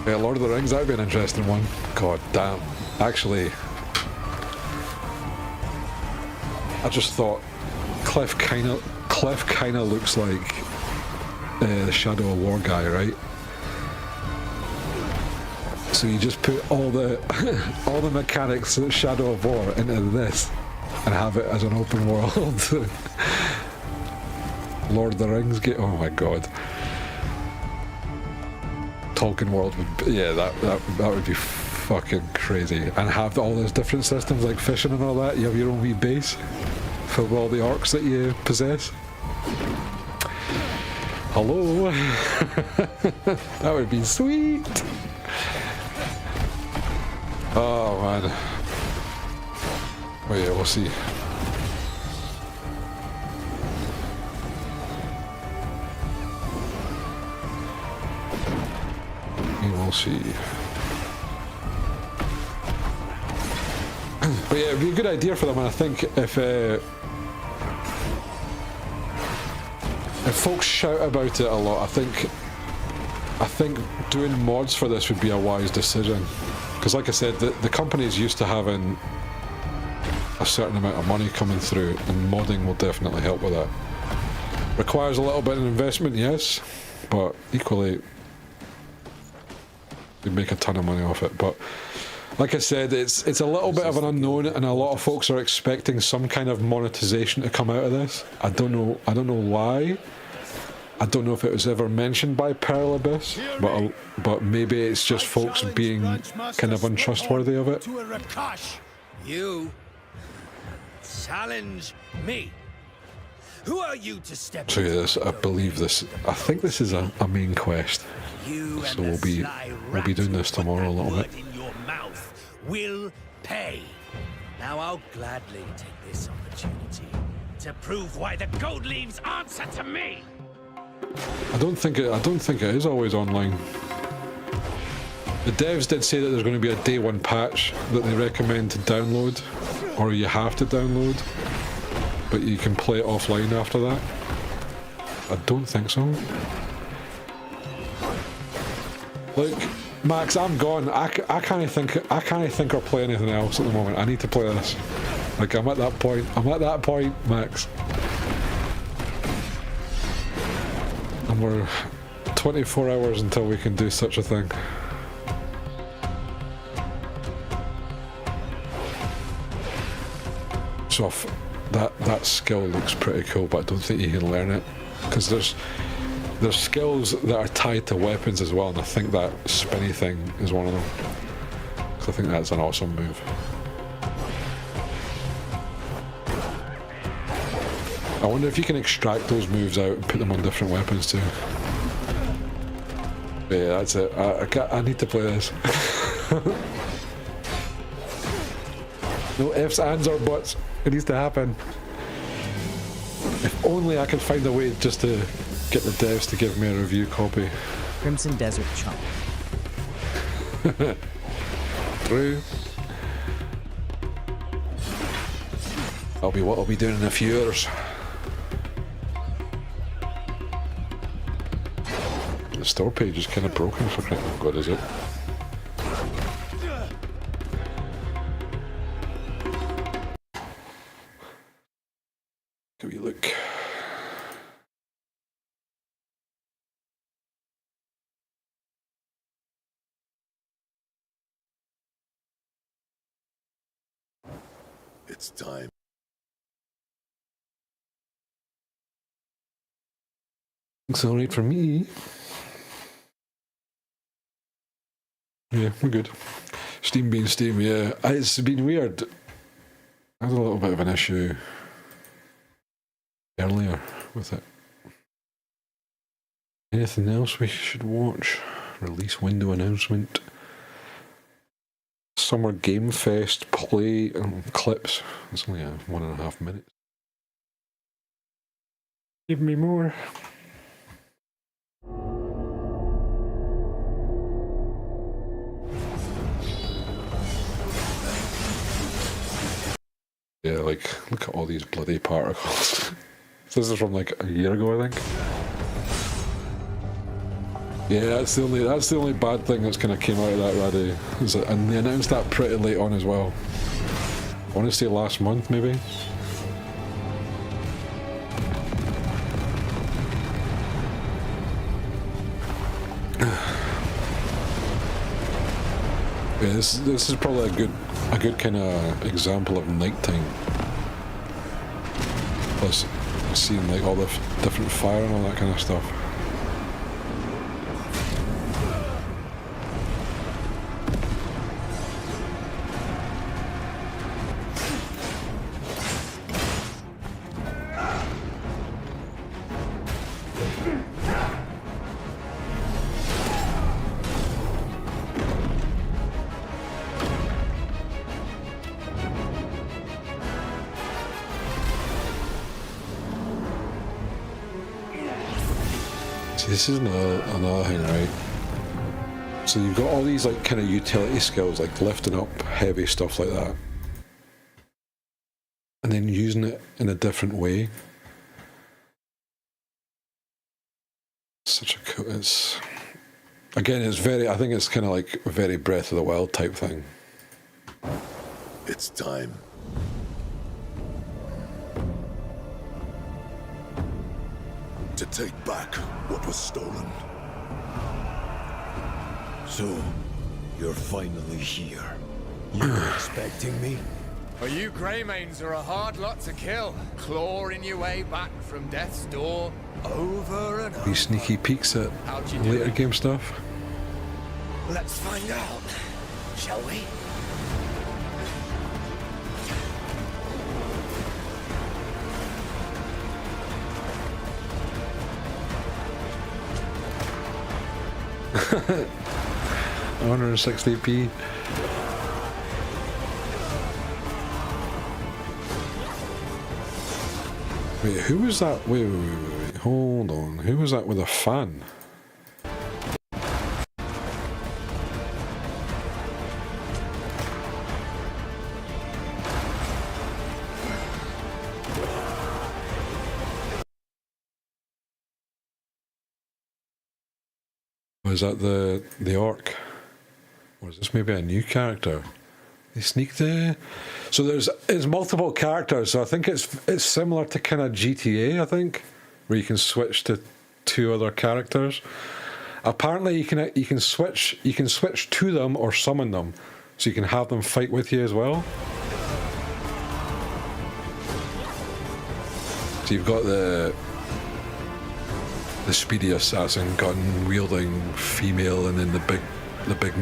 Yeah, Lord of the Rings, that'd be an interesting one. God damn. Actually, I just thought Cliff kinda looks like the Shadow of War guy, right? So you just put all the all the mechanics of Shadow of War into this and have it as an open world Lord of the Rings game. Oh my god. Tolkien world would, yeah, that would be fucking crazy. And have all those different systems like fishing and all that. You have your own wee base for all the orcs that you possess. Hello. That would be sweet. Oh man. Oh yeah, we'll see. We'll see. But yeah, it'd be a good idea for them, and I think if folks shout about it a lot, I think doing mods for this would be a wise decision. Because like I said, the company's used to having a certain amount of money coming through, and modding will definitely help with that. Requires a little bit of investment, yes, but equally you make a ton of money off it. But like I said, it's a little bit of an unknown, and a lot of folks are expecting some kind of monetization to come out of this. I don't know why. I don't know if it was ever mentioned by Pearl Abyss, but maybe it's just folks being kind of untrustworthy of it. You challenge me. Who are you to step? So yeah, I think this is a main quest. So we'll be doing this tomorrow a little bit. Will pay. Now I'll gladly take this opportunity to prove why the gold leaves answer to me. I don't think it is always online. The devs did say that there's going to be a day one patch that they recommend to download, or you have to download, but you can play it offline after that. I don't think so. Like, Max, I'm gone. I can't think or play anything else at the moment. I need to play this. Like, I'm at that point, Max. And we're 24 hours until we can do such a thing. So that skill looks pretty cool, but I don't think you can learn it, because there's skills that are tied to weapons as well, and I think that spinny thing is one of them. So I think that's an awesome move. I wonder if you can extract those moves out and put them on different weapons too. But yeah, that's it. I need to play this. No ifs, ands, or buts. It needs to happen. If only I could find a way just to get the devs to give me a review copy. Crimson Desert Chunk. True. That'll be what I'll be doing in a few hours. store page is kind of broken for crying. Oh god, is it? Give me a look. It's time. Looks alright for me. Yeah, we're good. Steam being Steam, yeah. It's been weird. I had a little bit of an issue earlier with it. Anything else we should watch? Release window announcement. Summer Game Fest play clips. It's only 1.5 minutes. Give me more. Yeah, like, look at all these bloody particles. This is from like a year ago, I think. Yeah, that's the only bad thing that's kind of came out of that, Raddy. And they announced that pretty late on as well. I want to say last month, maybe. Yeah, this is probably a good kind of example of nighttime. Plus, seeing like all the different fire and all that kind of stuff. This is another thing, right? So you've got all these like kind of utility skills, like lifting up heavy stuff like that, and then using it in a different way. Such a cool. It's very. I think it's kind of like a very Breath of the Wild type thing. It's time. To take back what was stolen. So, you're finally here. You were expecting me? Well, you Greymanes are a hard lot to kill. Clawing your way back from death's door over and over. These sneaky peeks at How'd you do later it? game stuff. Let's find out, shall we? $160p. Wait, who was that? Wait, hold on. Who was that with a fan? Was that the orc? Or is this maybe a new character? They sneaked there. So there's multiple characters, so I think it's similar to kind of GTA, I think, where you can switch to 2 other characters. Apparently you can switch to them or summon them, so you can have them fight with you as well. So you've got the speedy assassin gun wielding female, and then the big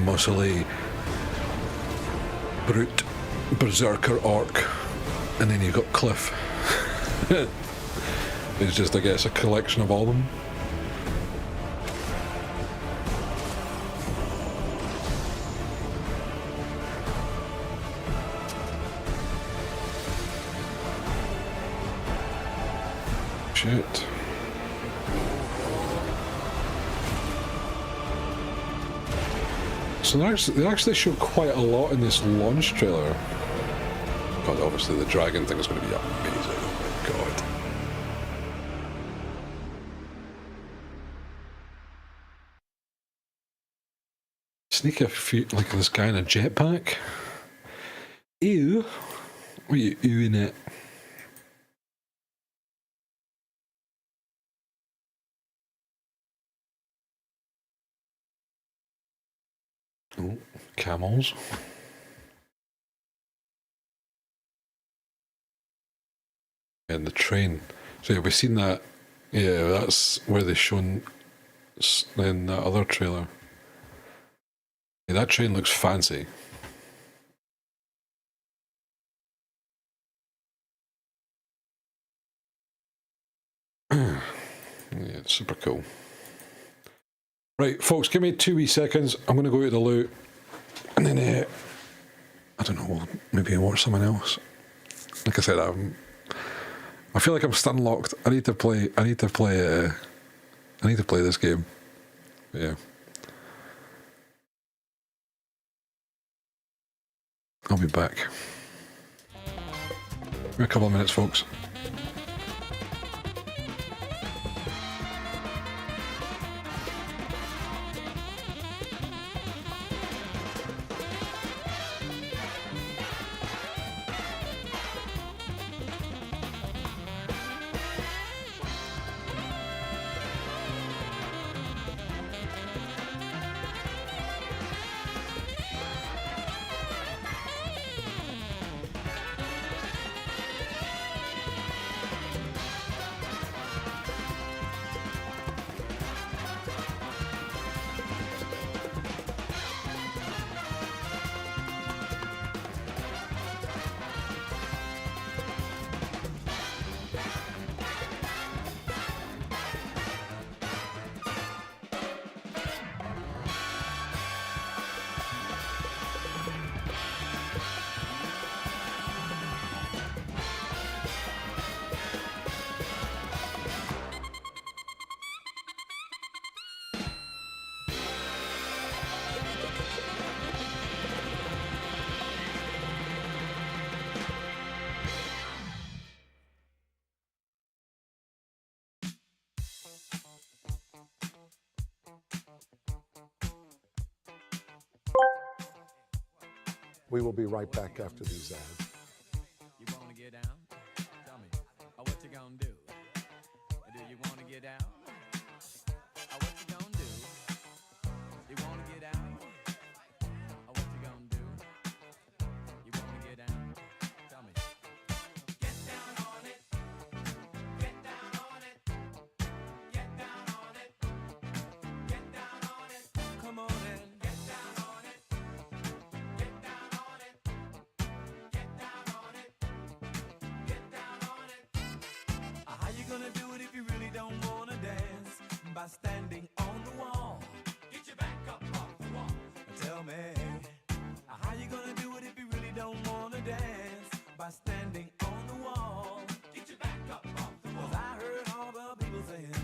muscly brute berserker orc, and then you've got Cliff. It's just, I guess, a collection of all of them. Shit. So they actually show quite a lot in this launch trailer. God, obviously the dragon thing is going to be amazing. Oh my god. sneak a few, like this guy in a jetpack. Ew. What are you ewing it? Oh, camels. And the train. So yeah, we've seen that. Yeah, that's where they shown in that other trailer. Yeah, that train looks fancy. Yeah, it's super cool. Right, folks, give me 2 wee seconds. I'm going to go to the loo. And then, I don't know, maybe watch someone else. Like I said, I feel like I'm stun locked. I need to play this game. Yeah. I'll be back. In a couple of minutes, folks. We will be right back after these ads. You wanna get down? Tell me, what you gonna do? Do you wanna get down? What you gonna do? You wanna get down? What you gonna do? You wanna get down? Tell me. Get down on it. Get down on it. Get down on it. Get down on it. Come on and get down on it. Get down on it. Get down on it. Get down on it. How you gonna do it if you really don't wanna dance? By standing on the wall. Get your back up off the wall. Tell me, how you gonna do it if you really don't wanna dance? By standing on the wall. Get your back up off the wall. 'Cause I heard all the people saying,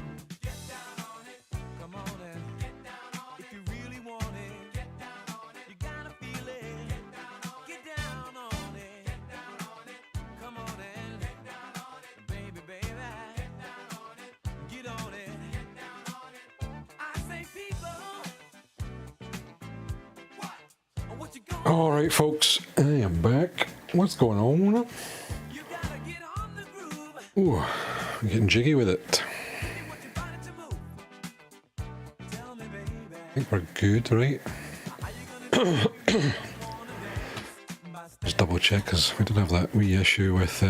get down on it. Come on and get down on it. If you really want it, get down on it. You gotta feel it. Get down on it. Get down on it. Get down on it. Come on and get down on it. Baby, baby. Get down on it. Get on it. Get down on it. I say people. What you gonna All right, folks, I am back. What's going on? Ooh, I'm getting jiggy with it. I think we're good, right? Just double check because we did have that wee issue with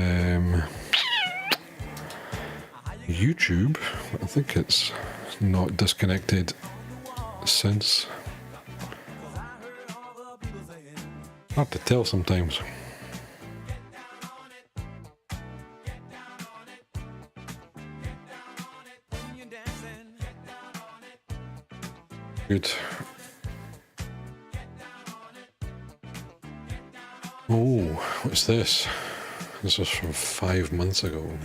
YouTube. I think it's not disconnected since. Hard to tell sometimes. Good. Oh, what's this? This was from 5 months ago.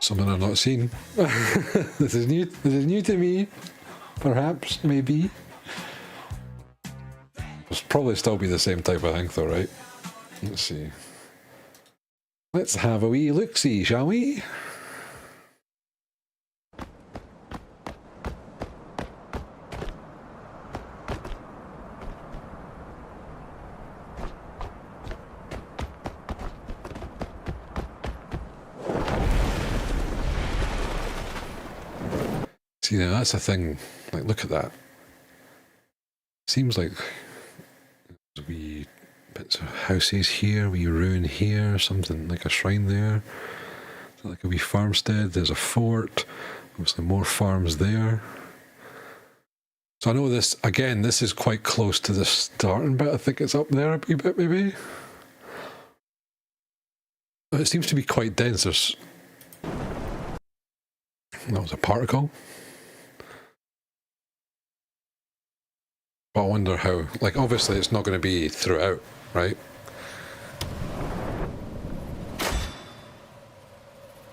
Something I've not seen. This is new. This is new to me. Perhaps, maybe. It'll probably still be the same type of thing, though, right? Let's see. Let's have a wee look-see, shall we? See, now that's the thing. Like, look at that. Seems like wee bits of houses here, wee ruin here, something like a shrine there. Like a wee farmstead. There's a fort. Obviously, more farms there. So I know this, again, this is quite close to the starting bit. I think it's up there a wee bit, maybe. It seems to be quite dense. There's... That was a particle. But I wonder how, like, obviously it's not going to be throughout, right?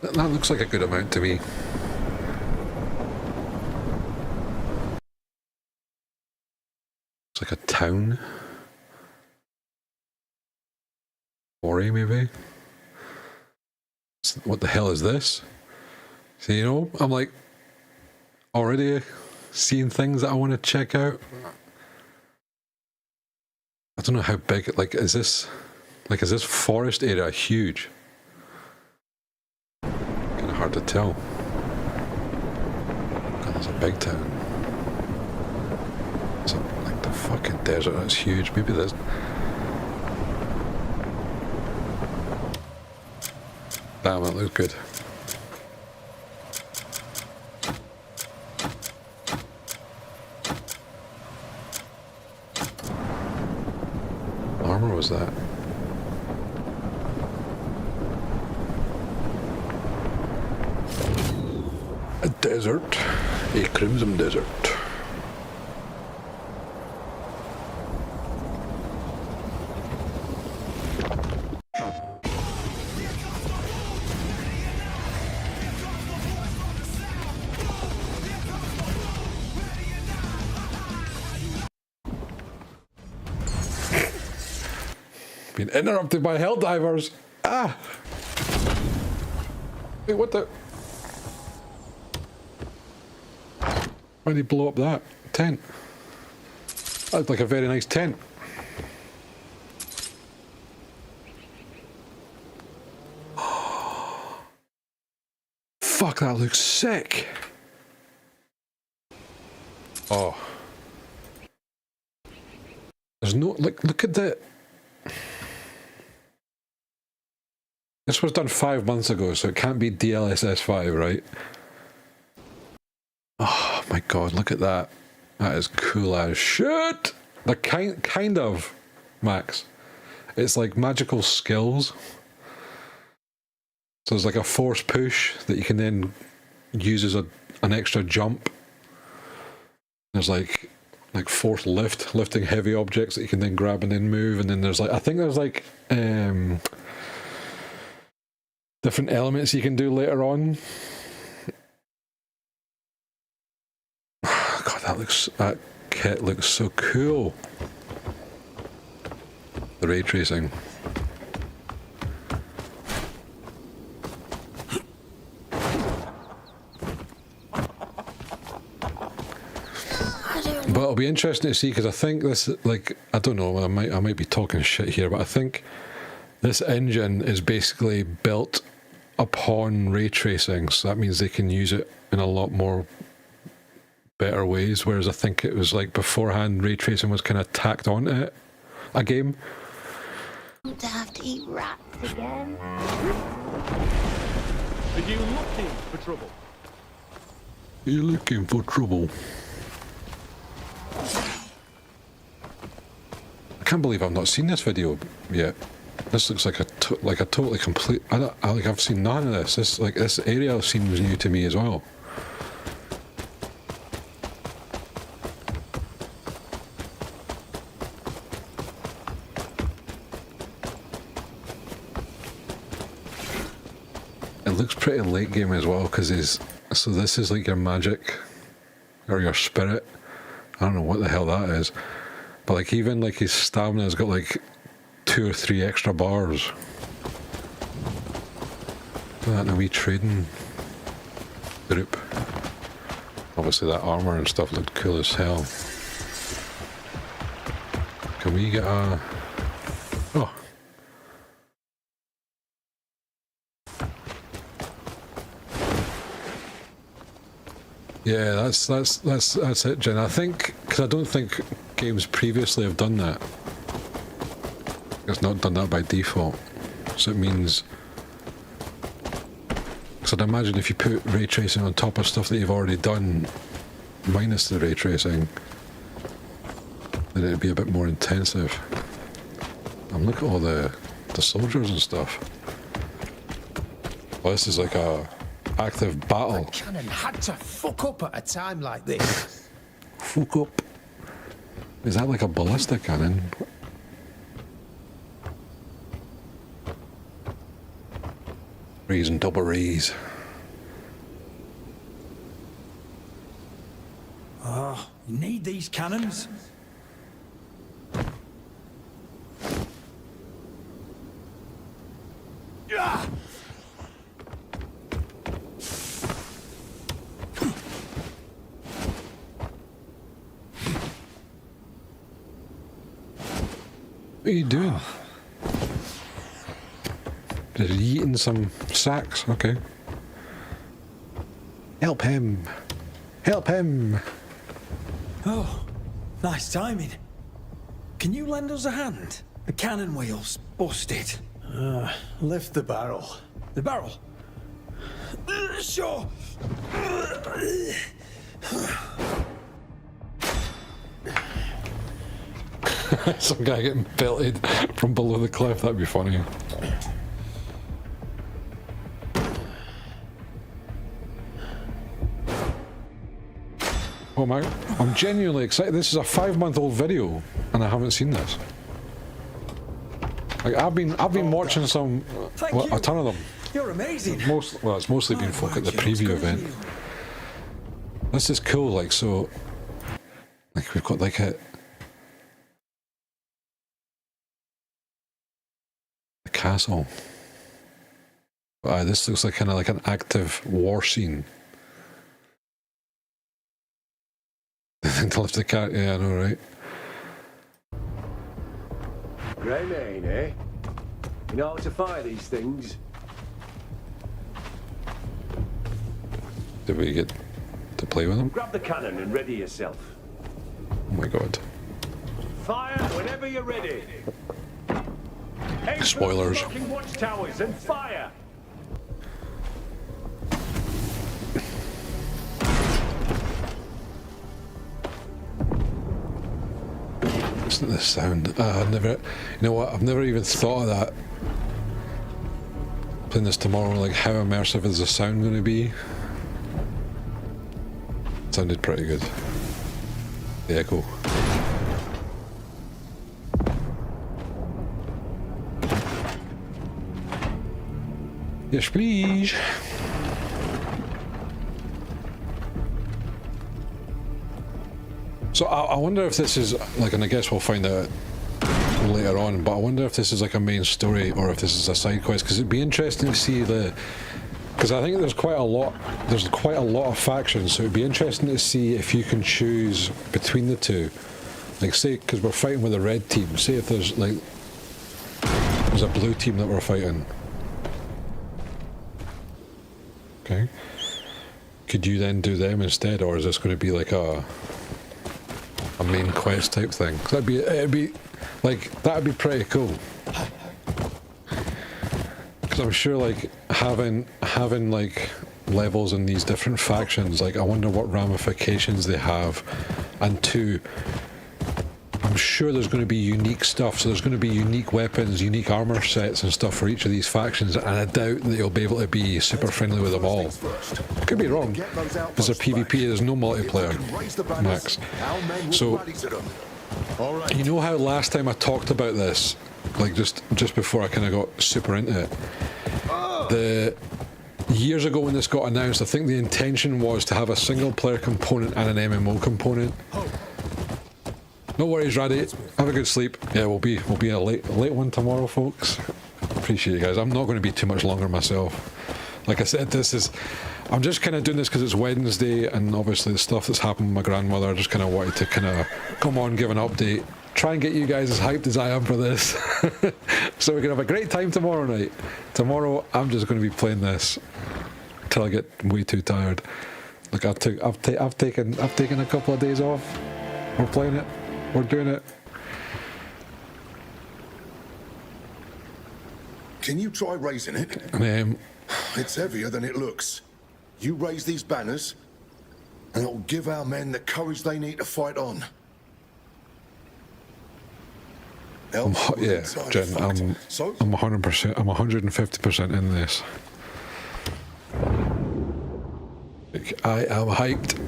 That looks like a good amount to me. It's like a town. Quarry, maybe? What the hell is this? So, you know, I'm like already seeing things that I want to check out. I don't know how big, like, is this forest area huge? Kind of hard to tell. God, there's a big town. It's like the fucking desert, that's huge. Maybe there's... Damn, that looks good. Armor was that? A desert. A crimson desert. Being interrupted by hell divers. Ah! Wait, what the? Why did he blow up that tent? That looked like a very nice tent. Fuck, that looks sick. Oh. There's no, like, look at that. This was done 5 months ago, so it can't be DLSS 5, right? Oh my god, look at that. That is cool as shit! The kind of, Max. It's like magical skills. So there's like a force push that you can then use as an extra jump. There's like force lift, lifting heavy objects that you can then grab and then move, and then there's like, I think there's like different elements you can do later on. God, that kit looks so cool. The ray tracing. But it'll be interesting to see, because I think this, like, I don't know, I might be talking shit here, but I think this engine is basically built upon ray tracing, so that means they can use it in a lot more better ways, whereas I think it was like beforehand ray tracing was kind of tacked onto it, a game. To have to eat rats again. Are you looking for trouble? You're looking for trouble. I can't believe I've not seen this video yet. This looks like a totally complete. I've seen none of this. This area seems new to me as well. It looks pretty late game as well, because so this is like your magic or your spirit. I don't know what the hell that is, but like even like his stamina's got like 2 or 3 extra bars. Look at that in a wee trading group. Obviously that armor and stuff looked cool as hell. Can we get a... Oh. Yeah, that's it, Jen. I think because I don't think games previously have done that. It's not done that by default, so it means. Because I'd imagine if you put ray tracing on top of stuff that you've already done, minus the ray tracing, then it'd be a bit more intensive. And look at all the soldiers and stuff. Well, this is like a active battle. The cannon had to fuck up at a time like this. Fuck up. Is that like a ballistic cannon? Rays and double rays. Oh, you need these cannons? Yeah. What are you doing? Just eating some sacks, okay. Help him! Help him! Oh, nice timing. Can you lend us a hand? The cannon wheel's busted. Lift the barrel. The barrel? Sure. Some guy getting belted from below the cliff, that'd be funny. Oh my, I'm genuinely excited. This is a 5-month-old video and I haven't seen this. Like I've been watching some, well, a ton of them. You're amazing. It's mostly been folk at the preview event. This is cool, like, so like we've got like a castle. This looks like kind of like an active war scene. To lift the cat, yeah, I know, right? Greymane, eh? You know how to fire these things? Did we get to play with them? Grab the cannon and ready yourself. Oh my god. Fire whenever you're ready. Aim Spoilers. for the fucking watchtowers and fire! Listen to this sound. I've never, you know what? I've never even thought of that. Playing this tomorrow, like how immersive is the sound going to be? Sounded pretty good. The echo. Yes, please. So I wonder if this is like, and I guess we'll find out later on, but I wonder if this is like a main story or if this is a side quest, because it'd be interesting to see because I think there's quite a lot of factions, so it'd be interesting to see if you can choose between the two. Like say, because we're fighting with a red team, say if there's a blue team that we're fighting. Okay. Could you then do them instead, or is this going to be like a main quest type thing? Cause that'd be pretty cool. Because I'm sure like having like levels in these different factions, like I wonder what ramifications they have, and two, I'm sure there's going to be unique stuff, so there's going to be unique weapons, unique armor sets and stuff for each of these factions, and I doubt that you'll be able to be super friendly with them all. Could be wrong. There's a PvP, there's no multiplayer, Max. So, you know how last time I talked about this, like just before I kind of got super into it, years ago when this got announced, I think the intention was to have a single player component and an MMO component. No worries, Raddy. Have a good sleep. Yeah, we'll be a late one tomorrow, folks. Appreciate you guys. I'm not going to be too much longer myself. Like I said, I'm just kind of doing this because it's Wednesday, and obviously the stuff that's happened with my grandmother. I just kind of wanted to kind of come on, give an update, try and get you guys as hyped as I am for this, so we can have a great time tomorrow night. Tomorrow, I'm just going to be playing this till I get way too tired. Like I've taken a couple of days off. We're playing it. We're doing it. Can you try raising it? It's heavier than it looks. You raise these banners, and it'll give our men the courage they need to fight on. Yeah, Jen, I'm 100%. I'm 150% in this. I am hyped.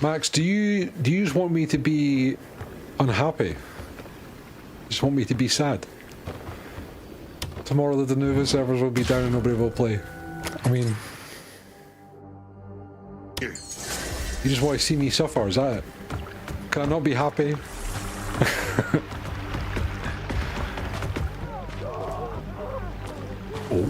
Max, do you just want me to be unhappy? Just want me to be sad? Tomorrow the Denuva servers will be down and nobody will play. I mean, you just want to see me suffer, is that it? Can I not be happy? Oh.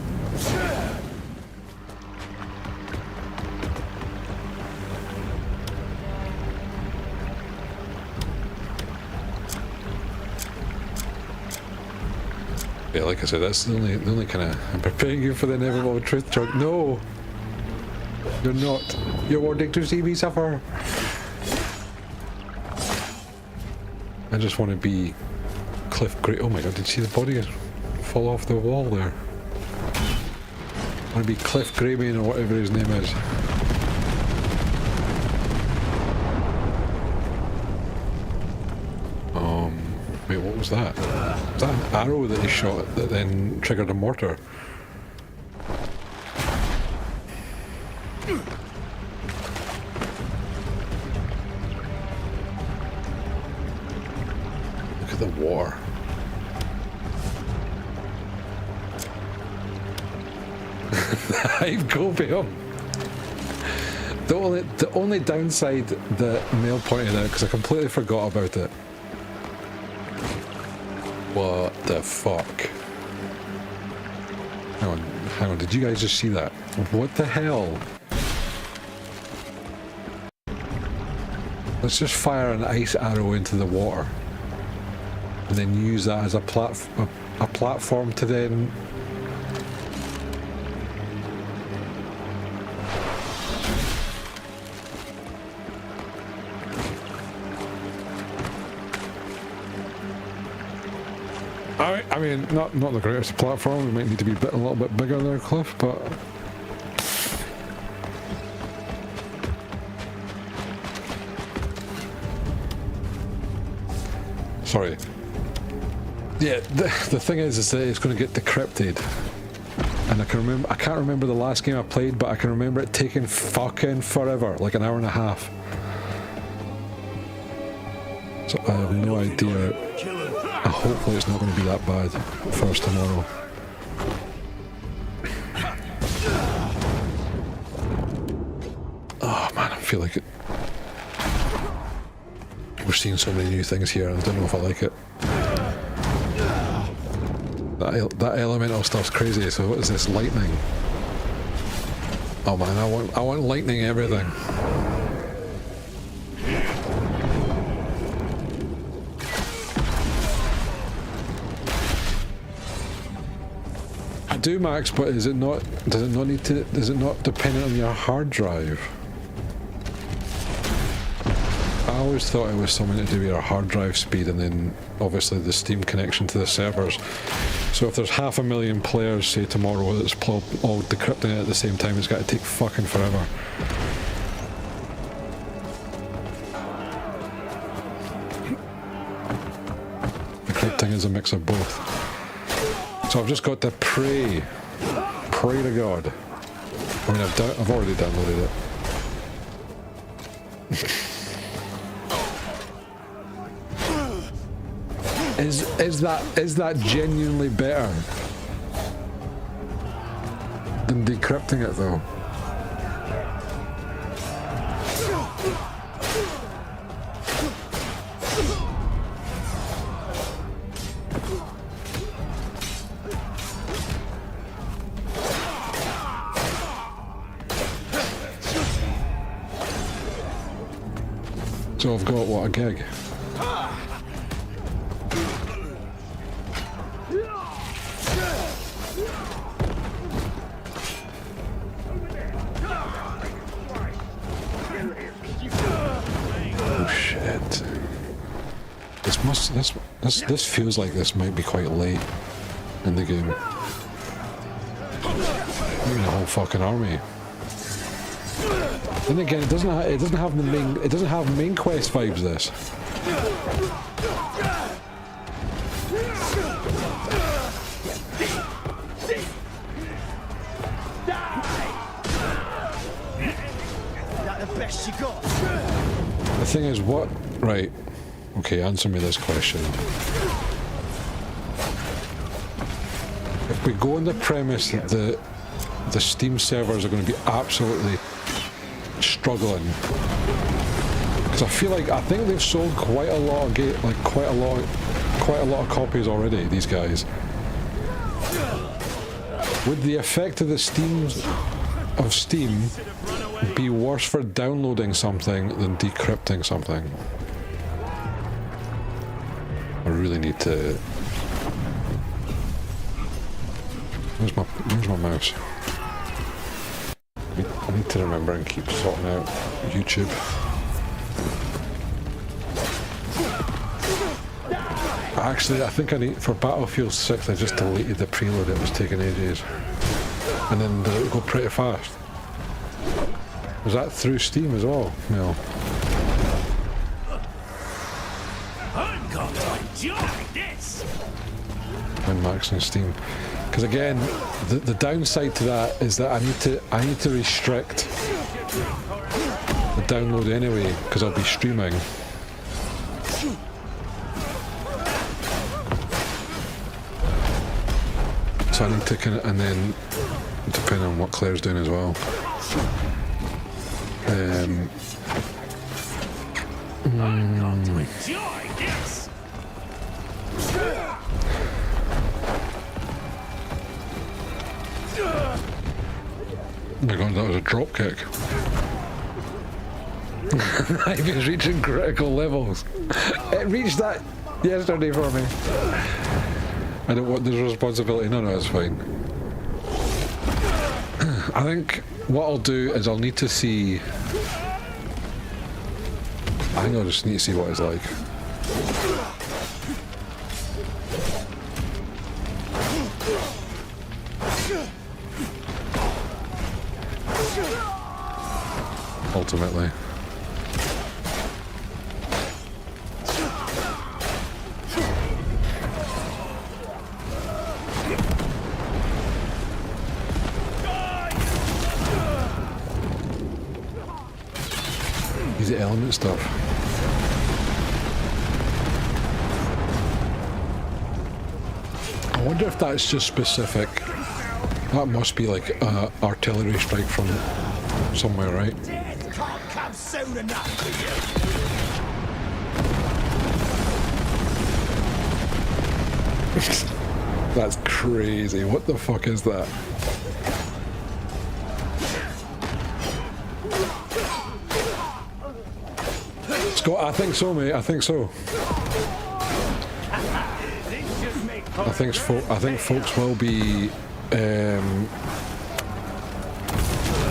Yeah, like I said, that's the only kind of... I'm preparing you for the inevitable truth chunk. No! You're not. You're wanting to see me suffer. I just want to be Cliff Gray. Oh my god, did you see the body fall off the wall there? I want to be Cliff Greymane or whatever his name is. Wait, what was that? Was that an arrow that he shot that then triggered a mortar? Look at the war. I've Gobium. The only downside that Mel pointed out, because I completely forgot about it. What the fuck? Hang on, did you guys just see that? What the hell? Let's just fire an ice arrow into the water and then use that as a platform to then... I mean, not the greatest platform. We might need to be a little bit bigger there, Cliff, but... Sorry. Yeah, the thing is that it's going to get decrypted. And I can't remember the last game I played, but I can remember it taking fucking forever, like an hour and a half. So I have no idea. Hopefully it's not going to be that bad for us tomorrow. Oh man, I feel like it. We're seeing so many new things here, and I don't know if I like it. That elemental stuff's crazy. So what is this, lightning? Oh man, I want lightning everything. I do, Max, but is it not? Does it not need to? Is it not dependent on your hard drive? I always thought it was something to do with your hard drive speed, and then obviously the Steam connection to the servers. So if there's 500,000 players, say tomorrow, that's all decrypting it at the same time, it's got to take fucking forever. Decrypting is a mix of both. So I've just got to pray to God. I mean, I've already downloaded it. Is that genuinely better than decrypting it though? So I've got, what, a gig? This feels like this might be quite late in the game. Maybe the whole fucking army. Then again, it doesn't have main quest vibes. This. The thing is, what? Right. Okay, answer me this question. If we go on the premise that the Steam servers are going to be absolutely struggling, because I think they've sold quite a lot of quite a lot of copies already. These guys. Would the effect of the Steam be worse for downloading something than decrypting something? I really need to. Where's my mouse? I need to remember and keep sorting out YouTube. Actually, I think I need, for Battlefield 6, I just deleted the preload. It was taking ages, and then it would go pretty fast. Was that through Steam as well? No. I'm going to enjoy this. When maxing Steam, because again, the downside to that is that I need to restrict the download anyway, because I'll be streaming. So I need to kind of, and then depending on what Claire's doing as well. I'm going to enjoy this. Oh my god, that was a drop kick. Knife is reaching critical levels. It reached that yesterday for me. I don't want this responsibility. No, it's fine. I think what I'll do is I'll need to see. I think I'll just need to see what it's like. Ultimately. Easy element stuff. I wonder if that's just specific. That must be like an artillery strike from somewhere, right? Death can't come soon enough for you. That's crazy. What the fuck is that? Scott, I think so, mate. I think so. I think folks will be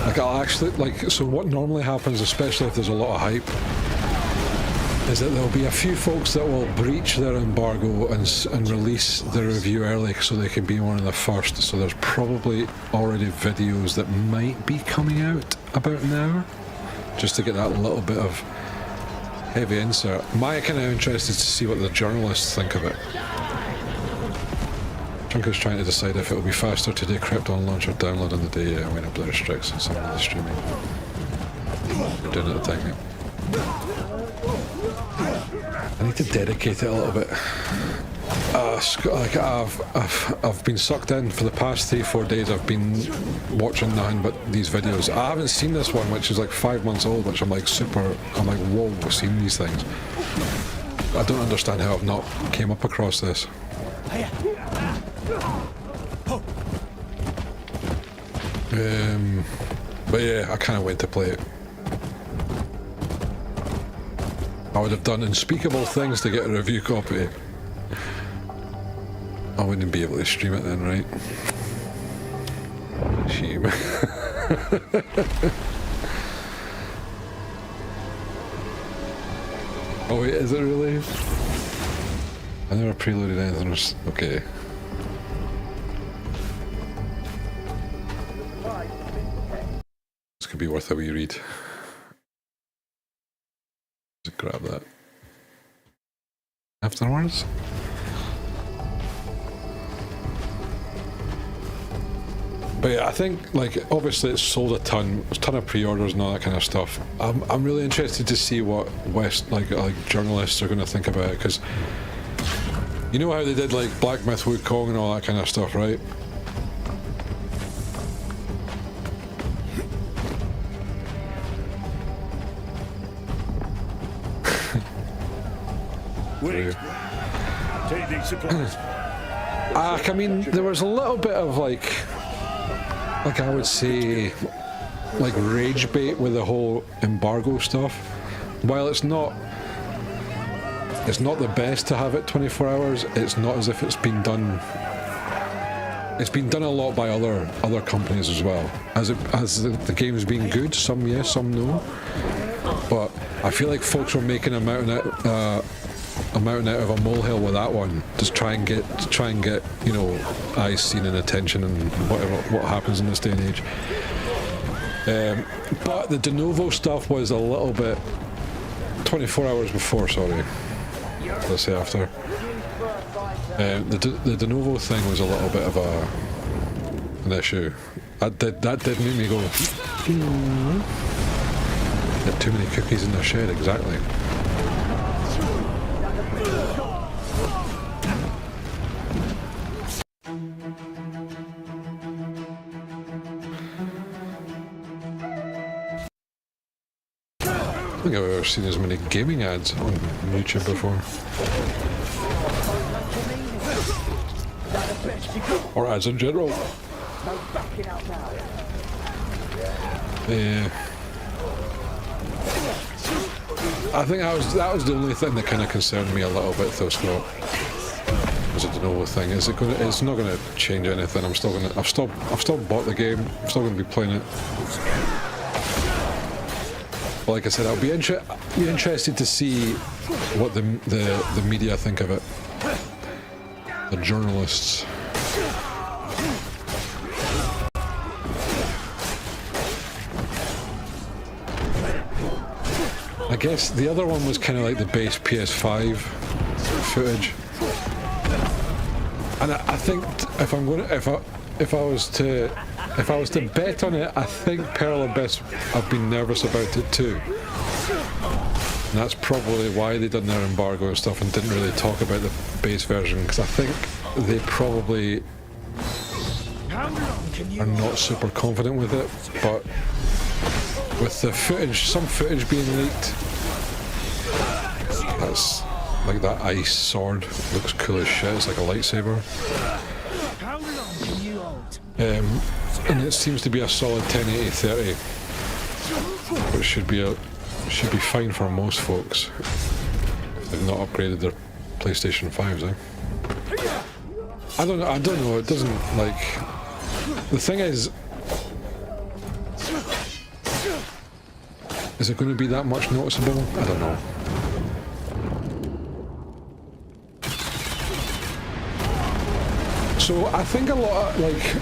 like, I'll actually like. So what normally happens, especially if there's a lot of hype, is that there'll be a few folks that will breach their embargo and release the review early so they can be one of the first. So there's probably already videos that might be coming out about an hour, just to get that little bit of heavy insert. My kind of interested to see what the journalists think of it. Chunka's trying to decide if it will be faster to decrypt on launch or download on the day when it restricts some of the streaming. We're doing it at the time. I need to dedicate it a little bit. Like I've been sucked in for the past 3-4 days. I've been watching nothing but these videos. I haven't seen this one, which is like 5 months old, which I'm like, whoa, I've seen these things. I don't understand how I've not came up across this. But yeah, I can't wait to play it. I would have done unspeakable things to get a review copy. I wouldn't be able to stream it then, right? Shame. Oh wait, is it really? I never preloaded anything. Okay. This could be worth a wee read. Just grab that. Afterwards? But yeah, I think, like, obviously it's sold a ton of pre-orders and all that kind of stuff. I'm really interested to see what West, like journalists are going to think about it, because you know how they did like Black Myth Wukong and all that kind of stuff, right? Wait. Take these supplies. I mean, there was a little bit of like I would say, like rage bait with the whole embargo stuff. While it's not the best to have it 24 hours, it's not as if it's been done. It's been done a lot by other companies as well. As the game's been good, some yes, some no. But I feel like folks were making a mountain out of a molehill with that one, just try and get you know, eyes seen and attention and what happens in this day and age. But the de novo stuff was a little bit 24 hours before, sorry, let's say after. The de novo thing was a little bit of an issue. That did make me go, Got too many cookies in the shed, exactly. I don't think I've ever seen as many gaming ads on YouTube before. Or ads in general. Yeah. I think that was the only thing that kind of concerned me a little bit, though, Scott. Was a de novo thing. It's not gonna change anything. I've still bought the game. I'm still gonna be playing it. But like I said, I'll be interested to see what the media think of it. The journalists. I guess the other one was kind of like the base PS5 footage, and I think if I was to bet on it, I think Pearl Abyss, I've been nervous about it too. And that's probably why they done their embargo and stuff and didn't really talk about the base version, because I think they probably are not super confident with it. But with the footage, some footage being leaked, that's like that ice sword looks cool as shit. It's like a lightsaber. And it seems to be a solid 1080-30, which should be fine for most folks if they've not upgraded their PlayStation 5s. I don't know. It doesn't, like, the thing is it going to be that much noticeable? I don't know. So I think a lot of, like,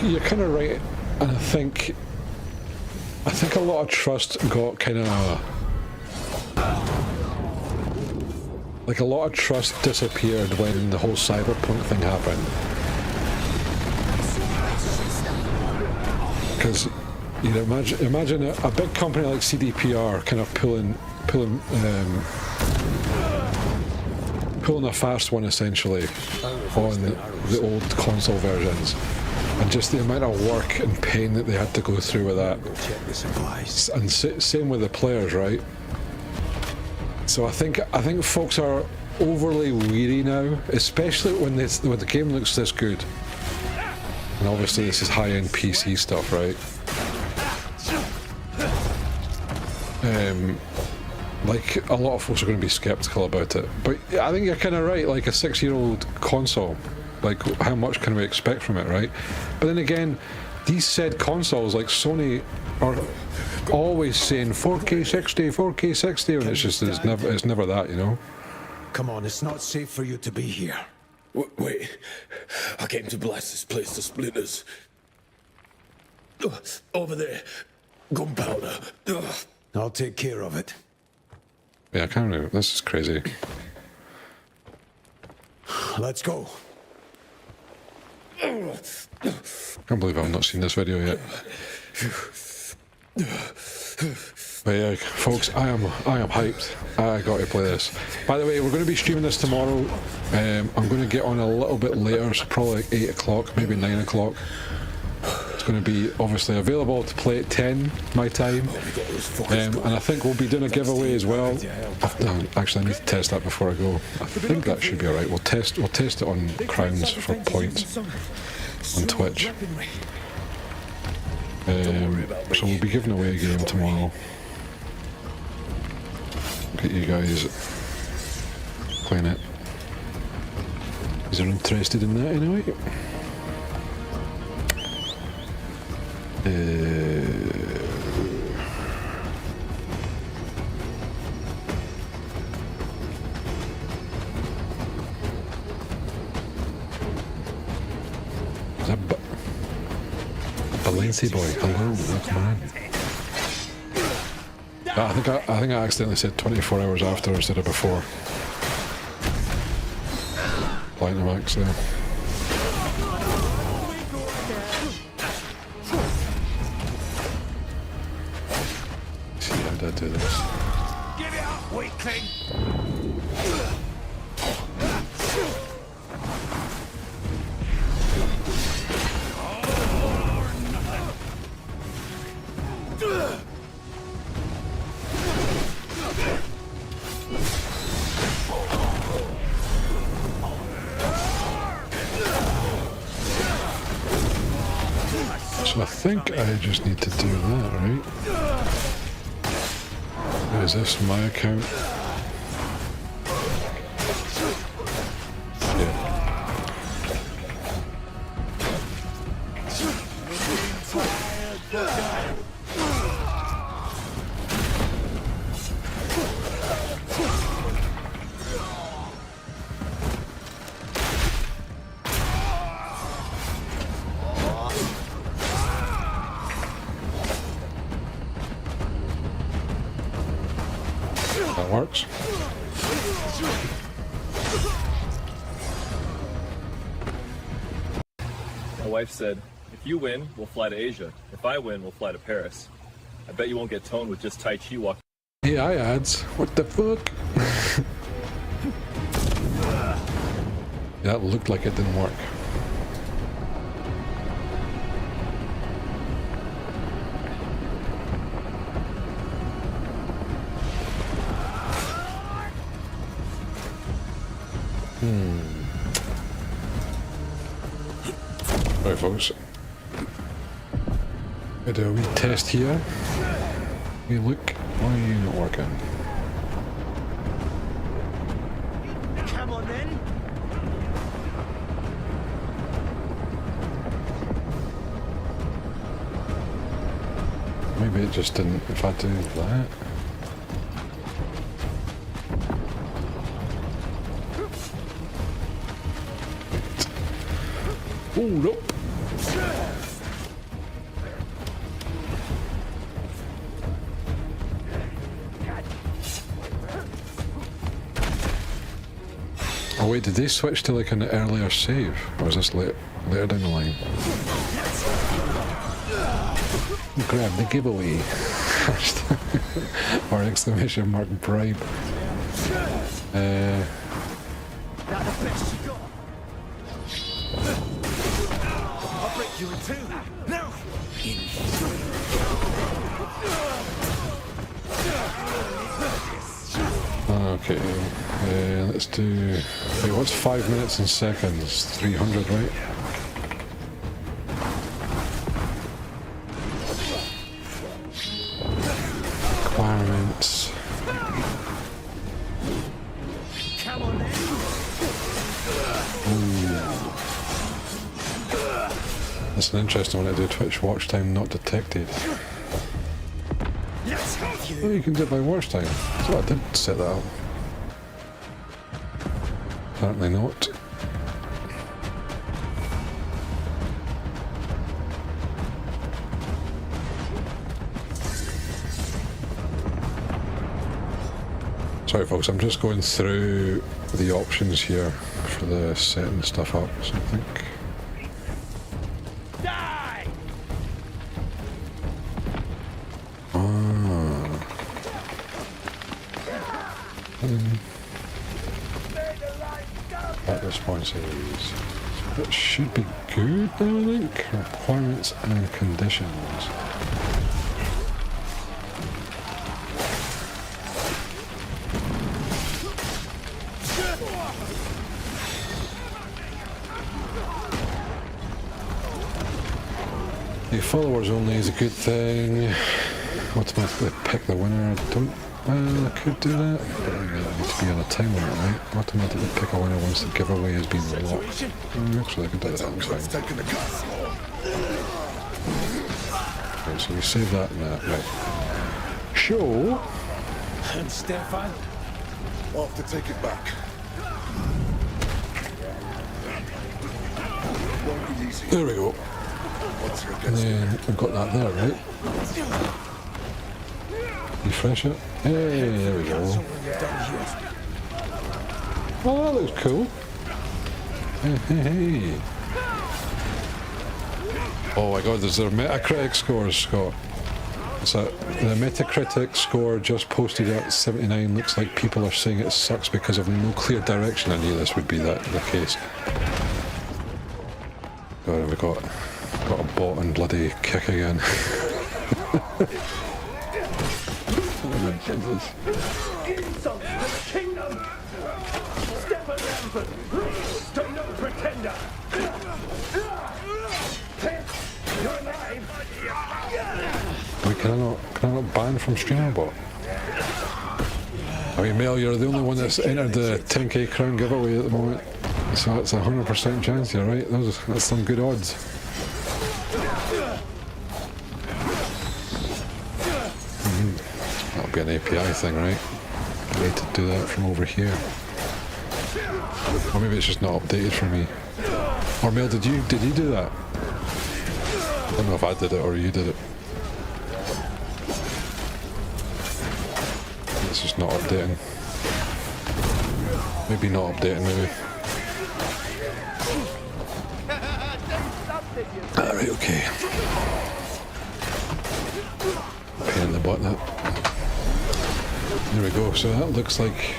you're kind of right, and I think a lot of trust got kind of, like, a lot of trust disappeared when the whole Cyberpunk thing happened. Because, you know, imagine a big company like CDPR kind of pulling a fast one essentially on the old console versions, and just the amount of work and pain that they had to go through with that. And same with the players, right? So I think folks are overly weary now, especially when the game looks this good. And obviously this is high-end PC stuff, right? Like, a lot of folks are going to be skeptical about it. But I think you're kind of right, like a 6-year-old console, like, how much can we expect from it, right? But then again, these said consoles, like Sony, are always saying 4K 60, 4K 60, and it's never that, you know? Come on, it's not safe for you to be here. Wait. I came to blast this place to splinters. Over there. Gunpowder. I'll take care of it. Yeah, I can't remember. This is crazy. Let's go. Can't believe I've not seen this video yet. But yeah, folks, I am hyped. I got to play this. By the way, we're going to be streaming this tomorrow. I'm going to get on a little bit later, so probably like 8 o'clock, maybe 9 o'clock. It's going to be obviously available to play at 10 my time. And I think we'll be doing a giveaway as well. Actually, I need to test that before I go. I think that should be alright. We'll test it on crowns for points on Twitch. So we'll be giving away a game tomorrow. Get you guys playing it. Is there interested in that anyway? Is that Balenci boy? Hello, welcome on. I think I accidentally said 24 hours after instead of before. Blind Max there. See how did I do this? Give it up, weakling! So I think I just need to do that, right? Is this my account? That works. My wife said, if you win, we'll fly to Asia. If I win, we'll fly to Paris. I bet you won't get toned with just Tai Chi walking. AI ads. What the fuck? That looked like it didn't work. Right, folks. We do a wee test here. We look. Why are you not working? Come on then! Maybe it just didn't. If I do that. Oh, nope. Oh wait, did they switch to like an earlier save? Or was this later down the line? Grab the giveaway. Or exclamation mark bribe. That the best you got? I'll break you in two. Now! Okay, let's do. Wait, what's 5 minutes and seconds? 300, right? Requirements. Come on then! That's an interesting one to do. Twitch watch time not detected. Let's have you! Oh, you can do it by watch time. So I did set that up. Apparently not. Sorry folks, I'm just going through the options here for the setting stuff up, so I think... Die! That responses. That should be good, I think. Requirements and conditions. The followers only is a good thing. Automatically pick the winner. Don't. Well, I could do that, but I need to be on a time limit, right? Automatically pick a winner once the giveaway has been locked. Actually, I can do that. That's fine. Right, so we save that and that. Right. Show. And Stefan? I'll have to take it back. Won't be easy. There we go. And then we've got that there, right? Refresh it. Hey, there we go. Oh, that looks cool. Hey, hey, hey. Oh my god, there's their Metacritic scores, Scott. So the Metacritic score just posted at 79. Looks like people are saying it sucks because of no clear direction. I knew this would be the case. God, we got a bot and bloody kick again. Insult to the kingdom! Stefan Lambert, to no pretender! You're alive! Wait, can I not ban from Streamerbot? I mean, Mel, you're the only one that's entered the 10k crown giveaway at the moment, so it's a 100% chance here, right? That's some good odds. That'll be an API thing, right? I need to do that from over here. Or maybe it's just not updated for me. Or Mel, did you do that? I don't know if I did it or you did it. It's just not updating. Maybe not updating, maybe. Alright, okay. Pain in the butt, that. There we go, so that looks like...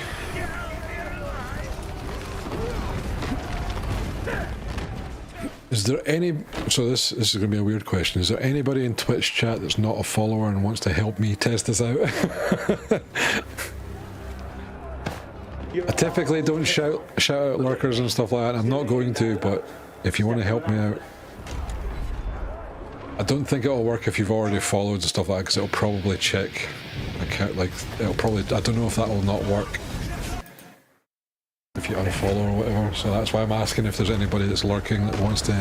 Is there any... So this is going to be a weird question. Is there anybody in Twitch chat that's not a follower and wants to help me test this out? I typically don't shout out lurkers and stuff like that. I'm not going to, but if you want to help me out... I don't think it'll work if you've already followed and stuff like that, because it'll probably check like it'll probably, I don't know if that will not work if you unfollow or whatever, so that's why I'm asking if there's anybody that's lurking that wants to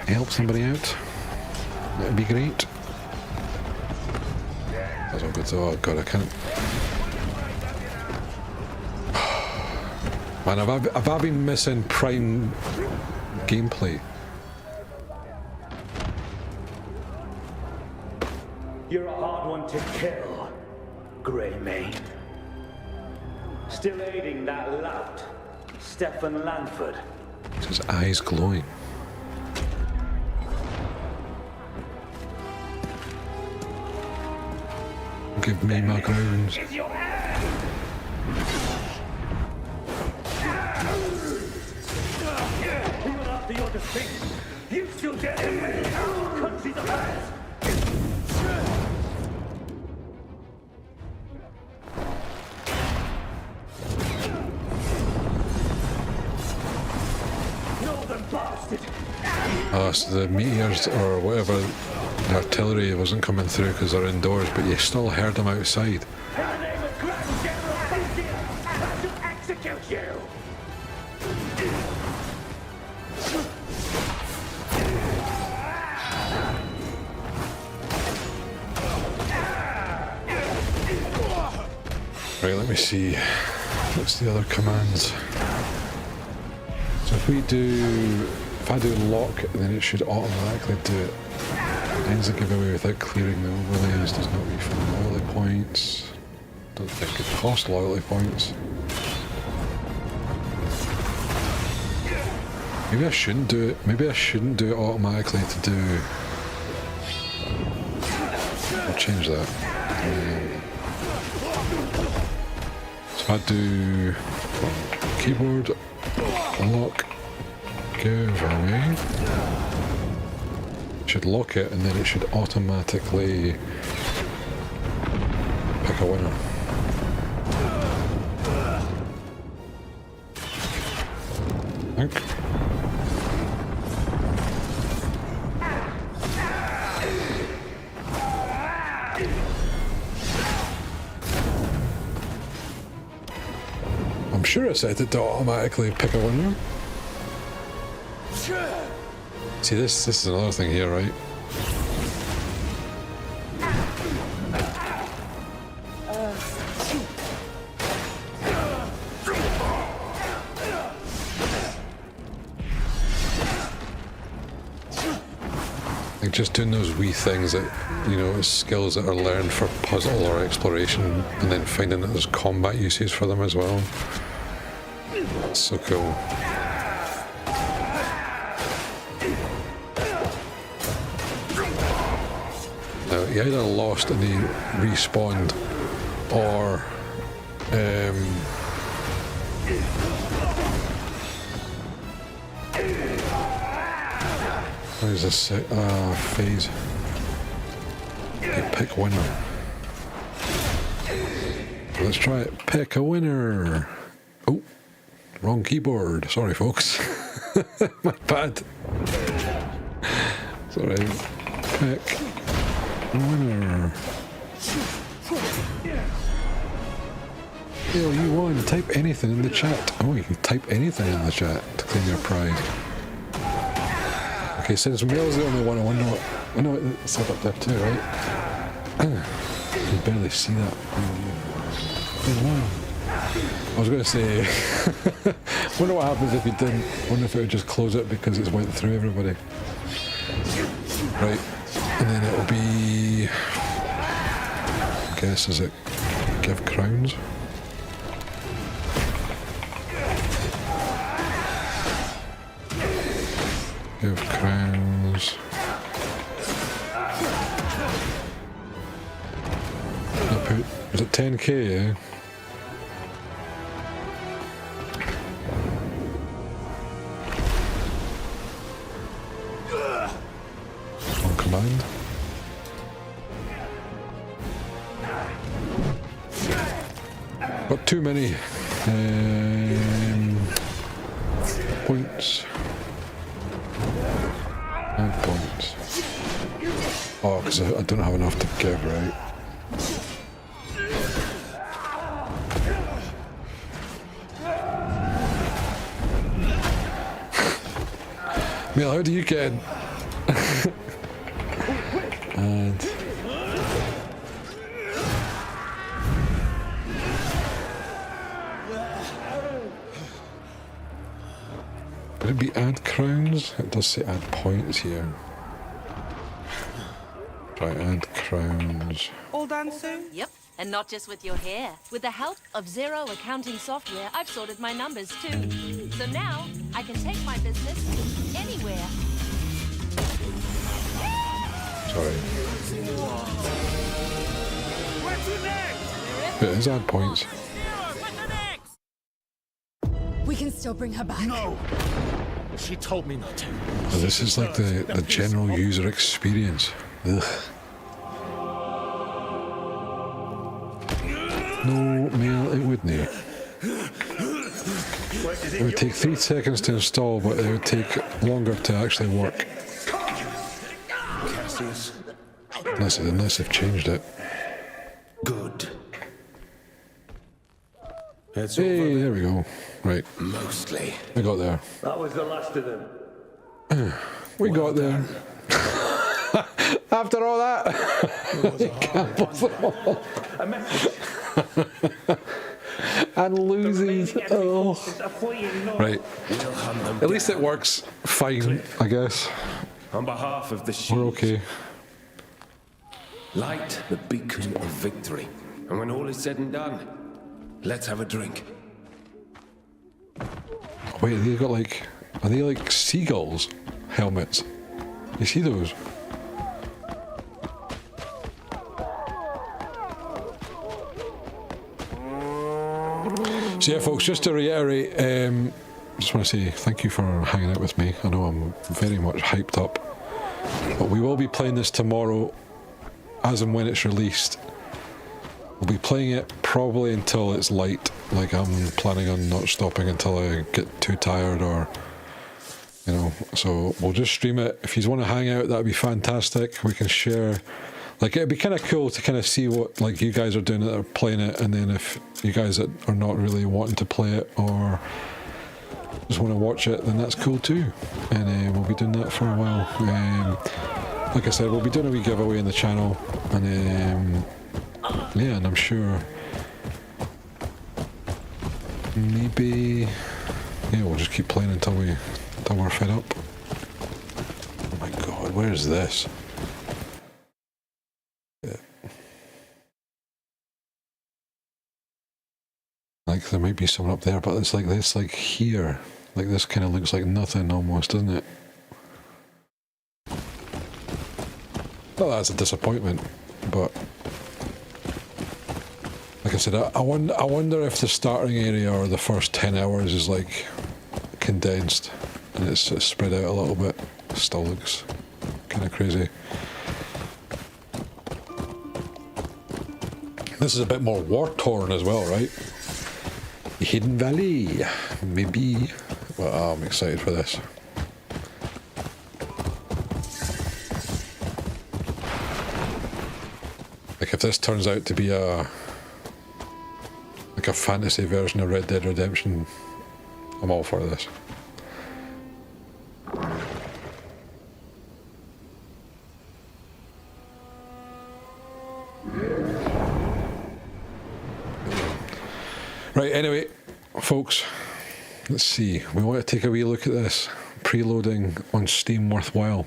help somebody out. That'd be great. That's all good though. Oh god, I can't. Man, have I been missing prime gameplay? You're a hard one to kill, Greymane. Still aiding that lout, Stefan Lanford. His eyes glowing. Give me my grounds. You will after your defeat. You still get him. Countries of ours. So the meteors or whatever, the artillery wasn't coming through because they're indoors, but you still heard them outside. In the name of Grand General Bastia, I shall execute you! Right, let me see. What's the other commands? if I do lock, then it should automatically do it. Ends a giveaway without clearing the overlays, does not refund loyalty points. Don't think it costs loyalty points. Maybe I shouldn't do it. Maybe I shouldn't do it automatically to do. I'll change that. So I do keyboard lock giveaway. Should lock it and then it should automatically pick a winner. I think. I'm sure I set it to automatically pick a winner. See, this is another thing here, right? Like just doing those wee things that, you know, skills that are learned for puzzle or exploration, and then finding that there's combat uses for them as well. It's so cool. Now, he either lost and he respawned, or what is this phase? Okay, pick winner. Let's try it. Pick a winner. Oh, wrong keyboard. Sorry, folks. My bad. It's alright. Pick winner. Yo, you won. Type anything in the chat. Oh, you can type anything in the chat to claim your prize. Okay, since Mel's the only one, I know it's set up there too, right? You can barely see that. I was going to say, wonder what happens if you didn't. Wonder if it would just close it because it's went through everybody. Right, and then it'll be, I guess, is it give crowns? Give crowns. Was it 10k, yeah? On command. Got too many points. Points. Oh, because I don't have enough to give, right? Mel, how do you get in? And would it be add crowns? It does say add points here. Try add crowns. All done soon? Yep, and not just with your hair. With the help of Zero accounting software, I've sorted my numbers too. So now I can take my business anywhere. Sorry. It is add points. We can still bring her back. No! She told me not to. Well, this is like the general user experience. Ugh. No, Mel, it wouldn't. It would take 3 seconds to install, but it would take longer to actually work. Cassius. Unless they've changed it. Good. Hey, there we go. Right. Mostly. We got there. That was the last of them. We got there. After all that. and loses. Oh. Right. At least it works fine, I guess. On behalf of the We're okay. light the beacon of victory. And when all is said and done, let's have a drink. Wait, they got like, are they like seagulls helmets? You see those? So yeah, folks, just to reiterate, just want to say thank you for hanging out with me. I know I'm very much hyped up, but we will be playing this tomorrow, as and when it's released. We'll be playing it probably until it's light. Like, I'm planning on not stopping until I get too tired, or you know. So we'll just stream it. If you want to hang out, that'd be fantastic. We can share. Like, it'd be kind of cool to kind of see what like you guys are doing that are playing it, and then if you guys that are not really wanting to play it or just want to watch it, then that's cool too. And we'll be doing that for a while. Like I said, we'll be doing a wee giveaway on the channel, and yeah, and I'm sure maybe we'll just keep playing until we're fed up. Oh my god, where is this? Like, there might be someone up there, but it's like this, like here. Like, this kind of looks like nothing almost, doesn't it? Well, that's a disappointment, but like I said, I wonder if the starting area or the first 10 hours is like condensed and it's spread out a little bit. Still looks kind of crazy. This is a bit more war-torn as well, right? Hidden Valley, maybe. Well, I'm excited for this. Like, if this turns out to be a fantasy version of Red Dead Redemption, I'm all for this. Right, anyway, folks, let's see. We want to take a wee look at this. Preloading on Steam worthwhile.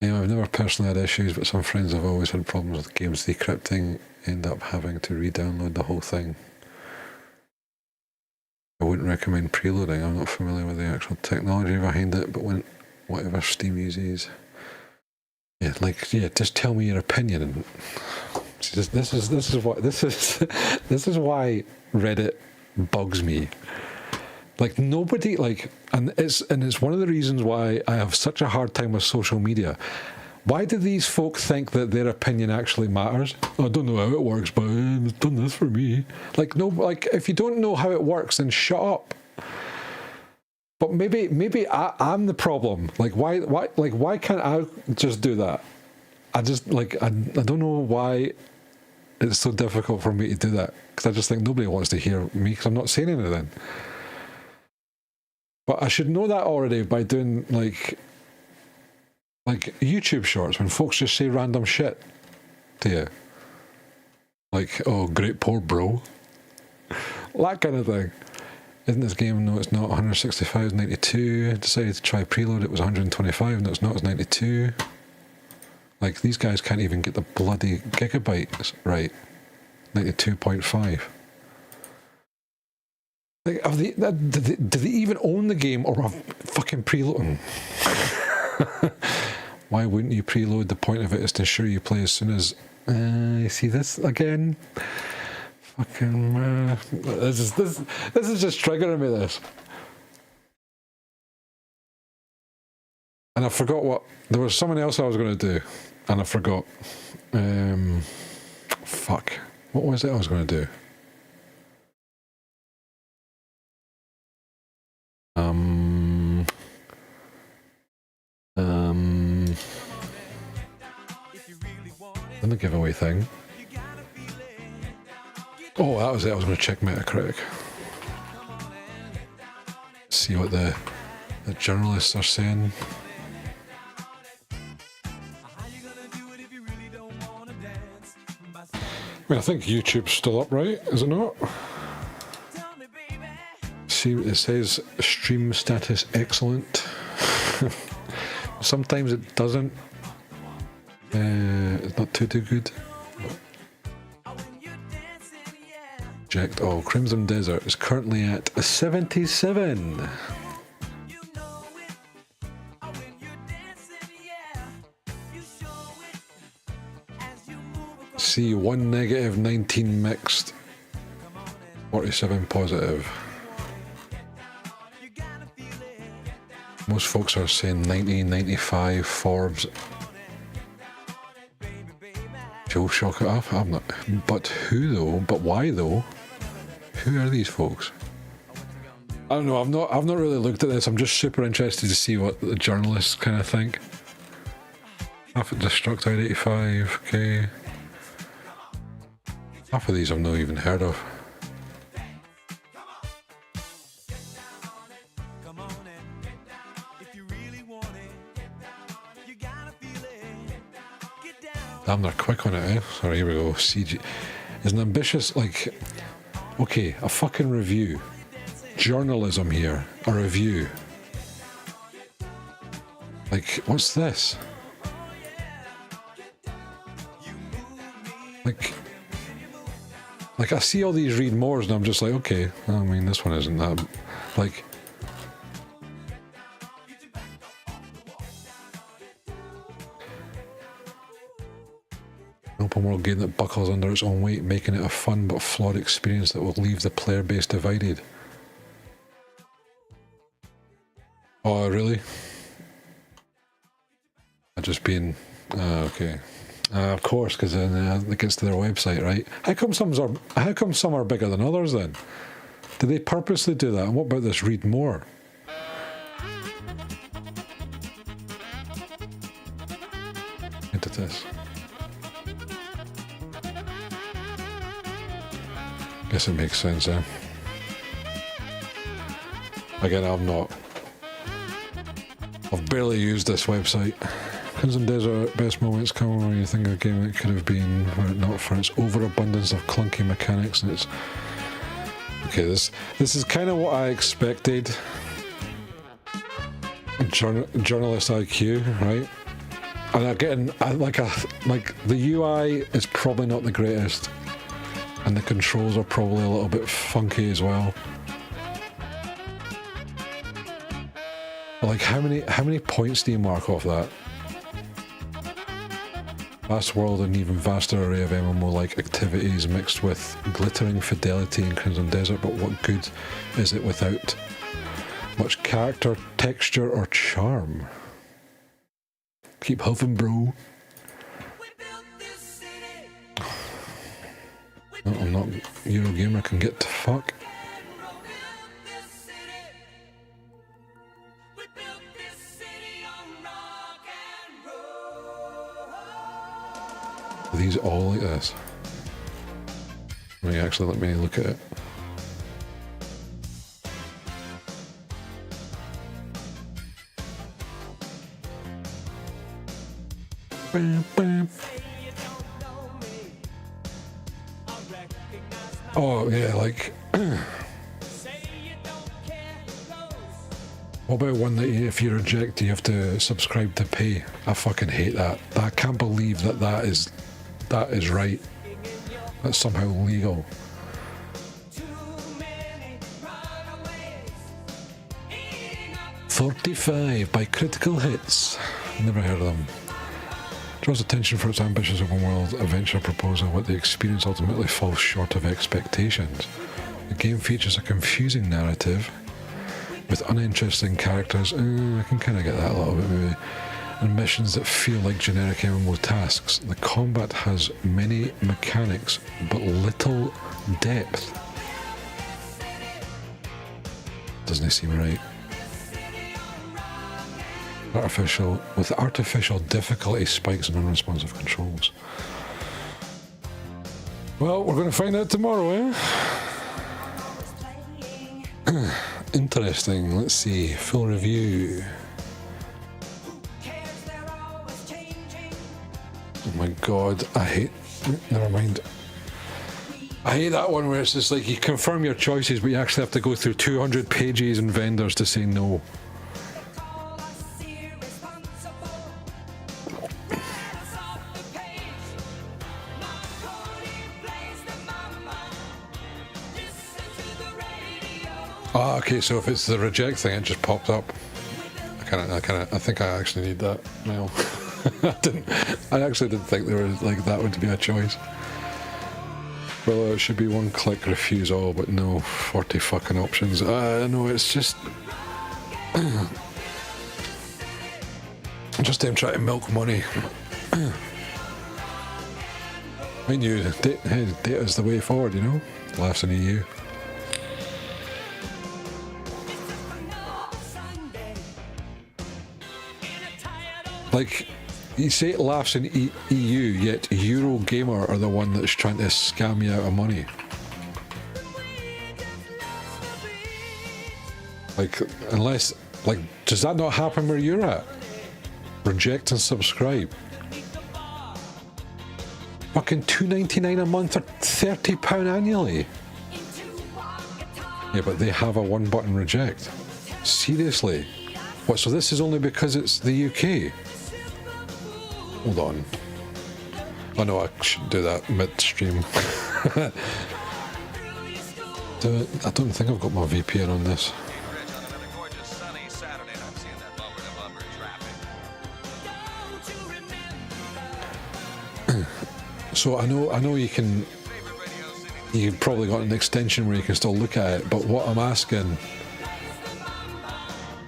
I've never personally had issues, but some friends have always had problems with games decrypting, end up having to re-download the whole thing. I wouldn't recommend preloading. I'm not familiar with the actual technology behind it, but whatever Steam uses, just tell me your opinion. This is why Reddit bugs me. Like, nobody, like, and it's one of the reasons why I have such a hard time with social media. Why do these folk think that their opinion actually matters? I don't know how it works, but it's done this for me. Like, no, like, if you don't know how it works, then shut up. But maybe I'm the problem. Like, why can't I just do that? I just, like, I don't know why it's so difficult for me to do that, because I just think nobody wants to hear me because I'm not saying anything. But I should know that already by doing like YouTube shorts when folks just say random shit to you. Like, oh, great poor bro. That kind of thing. Isn't this game? No, it's not. 165 92. Decided to try preload. It was 125. No, it's not. It's 92. Like, these guys can't even get the bloody gigabytes right. 92.5. Like, do they even own the game, or have fucking preloading? Why wouldn't you preload? The point of it is to ensure you play as soon as. You see this again? Fucking. This is just triggering me. This. And I forgot what. There was something else I was going to do, and I forgot. Fuck. What was it I was going to do? In the giveaway thing. Oh, that was it. I was going to check Metacritic. See what the journalists are saying. mean, I think YouTube's still up, right? Is it not? See, it says stream status excellent. Sometimes it doesn't. It's not too good. Checked. Oh, Crimson Desert is currently at 77. See, 1 negative, 19 mixed, 47 positive. Most folks are saying 90, 95 Forbes. Joe Shock it up. I'm not. But who though? But why though? Who are these folks? I don't know. I've not really looked at this. I'm just super interested to see what the journalists kind of think. Half at Destructide 85. Okay. Half of these I've not even heard of. Damn, they're quick on it, eh? Sorry, here we go. CG is an ambitious, like, okay, a fucking review. Journalism here. A review. Like, what's this? Like I see all these read mores and I'm just like, okay, I mean, this one isn't that, like, open world game that buckles under its own weight, making it a fun but flawed experience that will leave the player base divided. Oh, really? I just been, okay. Of course, because then it gets to their website, right? How come some are bigger than others then? Did they purposely do that? And what about this read more? Into this. Guess it makes sense, eh? Again, I've barely used this website. Crimson Desert, best moments come when you think of a game that could have been, were it not for its overabundance of clunky mechanics and its... Okay, this is kind of what I expected. Journalist IQ, right? And again, like the UI is probably not the greatest, and the controls are probably a little bit funky as well. But like, how many points do you mark off that? Vast world and even vaster array of MMO-like activities mixed with glittering fidelity in Crimson Desert, but what good is it without much character, texture, or charm? Keep huffing, bro. No, I'm not Eurogamer, can get to fuck. Are these all like this? Let me look at it. Bam, bam. Oh yeah, like what about one that if you reject you have to subscribe to pay? I fucking hate that. I can't believe that is right. That's somehow legal. "45" by Critical Hits. Never heard of them. Draws attention for its ambitious open-world adventure proposal, but the experience ultimately falls short of expectations. The game features a confusing narrative with uninteresting characters. I can kind of get that a little bit maybe. And missions that feel like generic MMO tasks. The combat has many mechanics, but little depth. Doesn't seem right. Artificial difficulty spikes and unresponsive controls. Well, we're going to find out tomorrow, eh? Interesting. Let's see. Full review. Oh my god, I hate... Never mind. I hate that one where it's just like you confirm your choices, but you actually have to go through 200 pages and vendors to say no. Ah, okay, so if it's the reject thing, it just pops up. I think I actually need that now. I actually didn't think there was like that would be a choice. Well, it should be one click refuse all, but no, 40 fucking options. No, it's just them trying to milk money. I knew data's the way forward, you know? Laughs in the EU. Like, you say it laughs in EU, yet Eurogamer are the one that's trying to scam you out of money. Like, unless, like, does that not happen where you're at? Reject and subscribe. Fucking $2.99 a month or £30 annually. Yeah, but they have a one-button reject. Seriously? What, so this is only because it's the UK? Hold on. Oh no, I should do that midstream. I don't think I've got my VPN on this. So I know you've probably got an extension where you can still look at it, but what I'm asking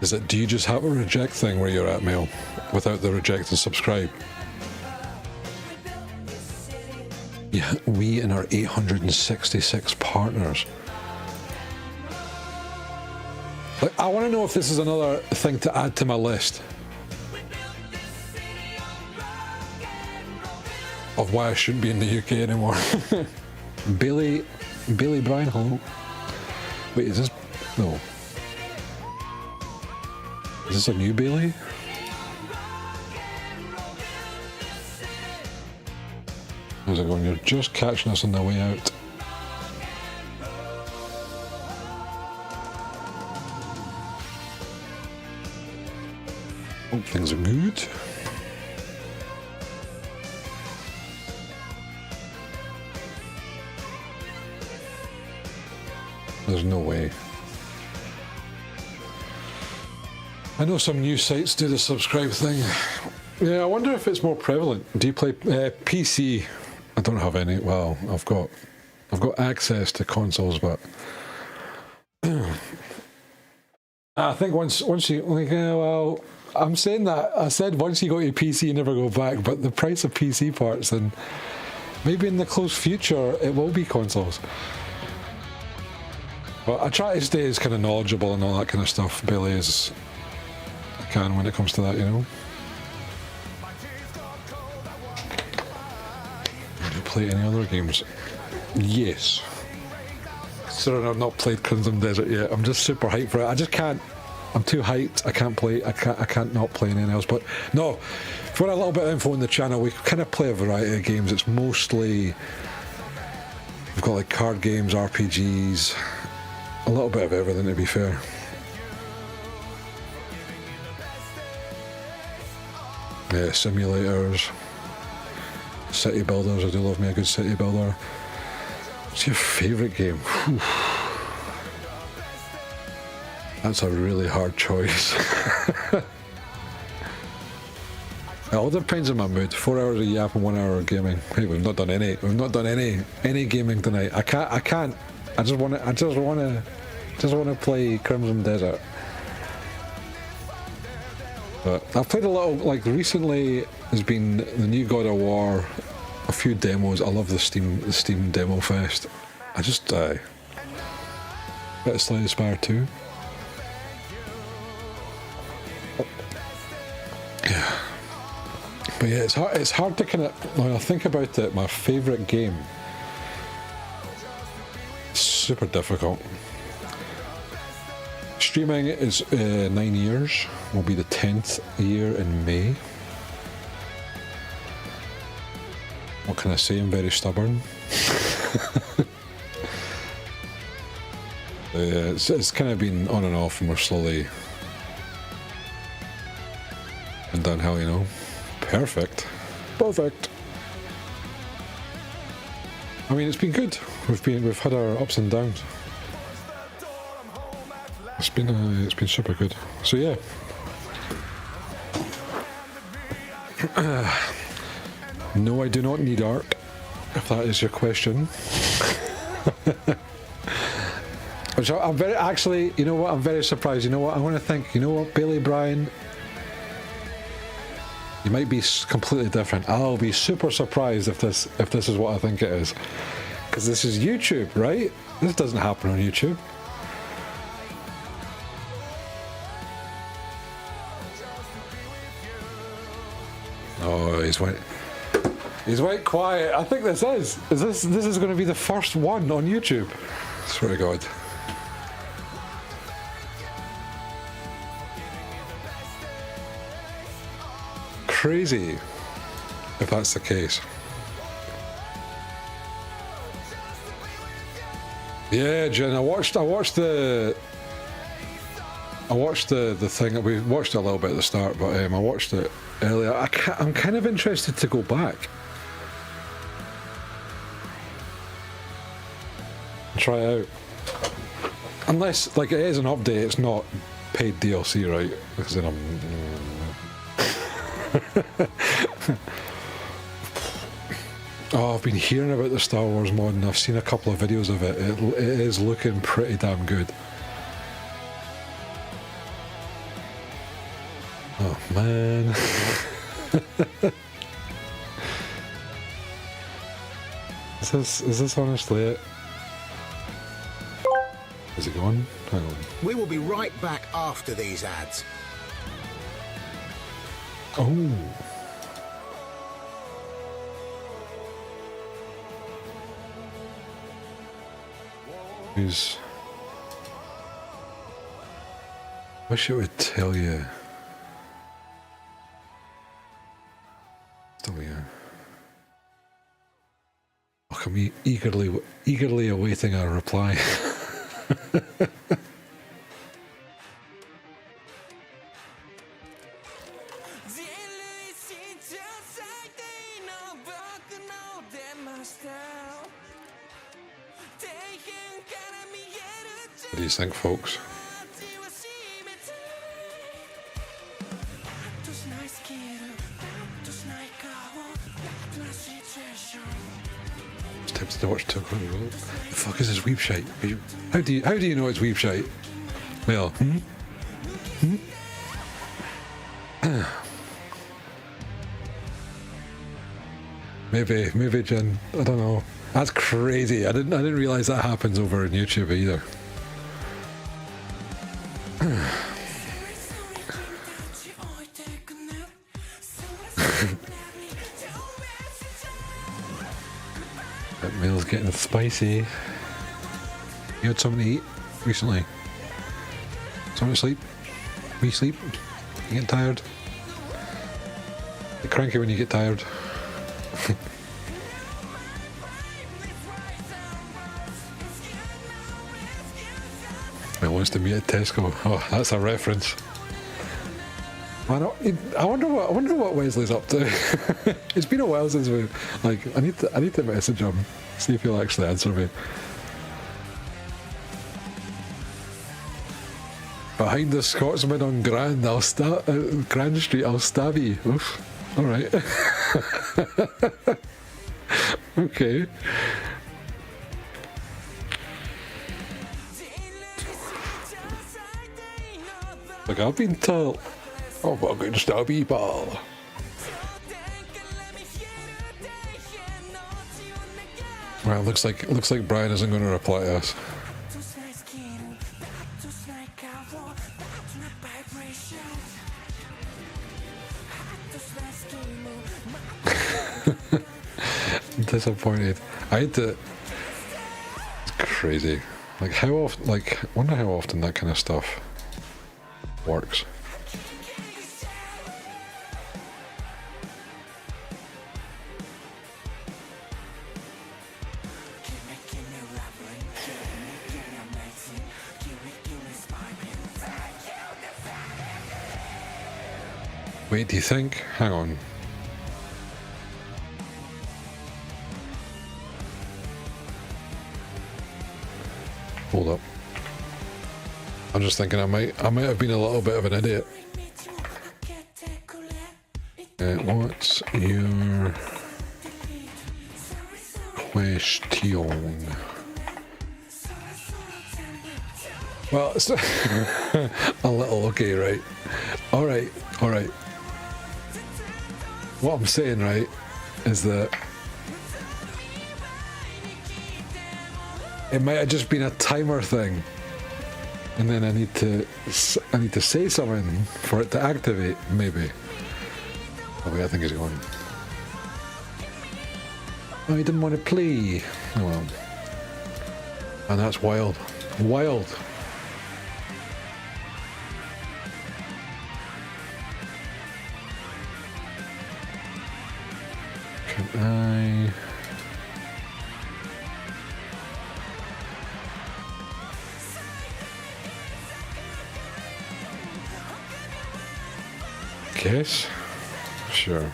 is that do you just have a reject thing where you're at, Mail, without the reject and subscribe? Yeah, we and our 866 partners. Like, I want to know if this is another thing to add to my list of why I shouldn't be in the UK anymore. Bailey Bryan, hello. Wait, is this... No. Is this a new Bailey? How's it going? You're just catching us on the way out. Hope things are good. There's no way. I know some new sites do the subscribe thing. Yeah, I wonder if it's more prevalent. Do you play PC? I don't have any. Well, I've got access to consoles, but I think once you like, well, I'm saying that I said once you go to PC, you never go back. But the price of PC parts, and maybe in the close future, it will be consoles. But I try to stay as kind of knowledgeable and all that kind of stuff, Billy, as I can when it comes to that, you know. Do you play any other games? Yes. Considering I've not played Crimson Desert yet, I'm just super hyped for it. I just can't. I'm too hyped. I can't play. I can't not play anything else. But no, for a little bit of info on the channel, we kind of play a variety of games. It's mostly we've got like card games, RPGs. A little bit of everything, to be fair. Yeah, simulators, city builders. I do love me a good city builder. What's your favourite game? Whew. That's a really hard choice. It all depends on my mood. 4 hours of yap and 1 hour of gaming. Hey, we've not done any gaming tonight. I can't. I just want to play Crimson Desert. But I've played a little, like recently there's been the new God of War, a few demos. I love the Steam Demo Fest. I just bit of Slay Spire 2. Yeah. But yeah, it's hard to kind of, when I think about it, my favourite game, it's super difficult. Streaming is 9 years, will be the 10th year in May. What can I say? I'm very stubborn. It's kind of been on and off, and we're slowly and downhill, you know. Perfect. I mean, it's been good. We've had our ups and downs. It's been super good. So yeah. No, I do not need art, if that is your question. Which I'm very, actually, you know what, I'm very surprised. You know what, I want to think, you know what, Bailey Bryan, you might be completely different. I'll be super surprised if this is what I think it is. Because this is YouTube, right? This doesn't happen on YouTube. Oh, he's went quiet. I think this is going to be the first one on YouTube. I swear to God. Crazy if that's the case. Yeah, Jen, I watched the thing. We watched it a little bit at the start, but I watched it earlier. I'm kind of interested to go back and try it out. Unless, like, it is an update, it's not paid DLC, right? Because then Oh, I've been hearing about the Star Wars mod and I've seen a couple of videos of it. It is looking pretty damn good. Oh man. Is this honestly it? Is it going? Hang on. We will be right back after these ads. Oh. Wish it would tell you. Still here. Look, I'm eagerly awaiting a reply. What do you think, folks? It's tempted to watch Tucker. What the fuck is this weep shite? How do you know it's weep shite? Well, maybe Jen. I don't know. That's crazy. I didn't realize that happens over on YouTube either. That meal's getting spicy. You had something to eat recently? Something to sleep? We sleep? You get tired? Get cranky when you get tired. It wants to meet at Tesco. Oh, that's a reference. I wonder what Wesley's up to. It's been a while since we I need to message him, see if he'll actually answer me. Behind the Scotsman on Grand, Grand Street, I'll stab you. Oof. All right. Okay. Look, I've been told. Oh, welcome to Stabby Ball. Well, looks like Brian isn't going to reply to us. I'm disappointed. It's crazy. Like how often? I wonder how often that kind of stuff works. Wait, do you think? Hang on. Hold up. I'm just thinking I might have been a little bit of an idiot. What's your question? Well, it's a little okay, right? All right. What I'm saying, right, is that it might have just been a timer thing, and then I need to say something for it to activate, maybe. Oh wait, I think he's gone. Oh, he didn't want to play. Oh well. And that's wild. Wild. Can I... guess? Sure.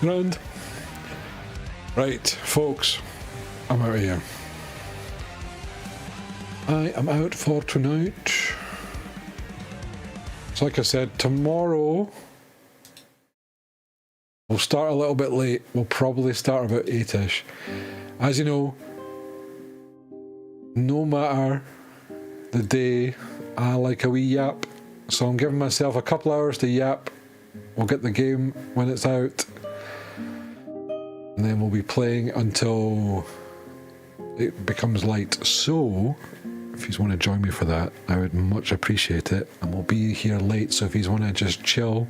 Round. Right, folks, I'm out of here. I am out for tonight. So like I said, tomorrow we'll start a little bit late. We'll probably start about 8ish. As you know, no matter the day, I like a wee yap. So I'm giving myself a couple hours to yap. We'll get the game when it's out. And then we'll be playing until it becomes light. So, if you want to join me for that, I would much appreciate it. And we'll be here late, so if you want to just chill.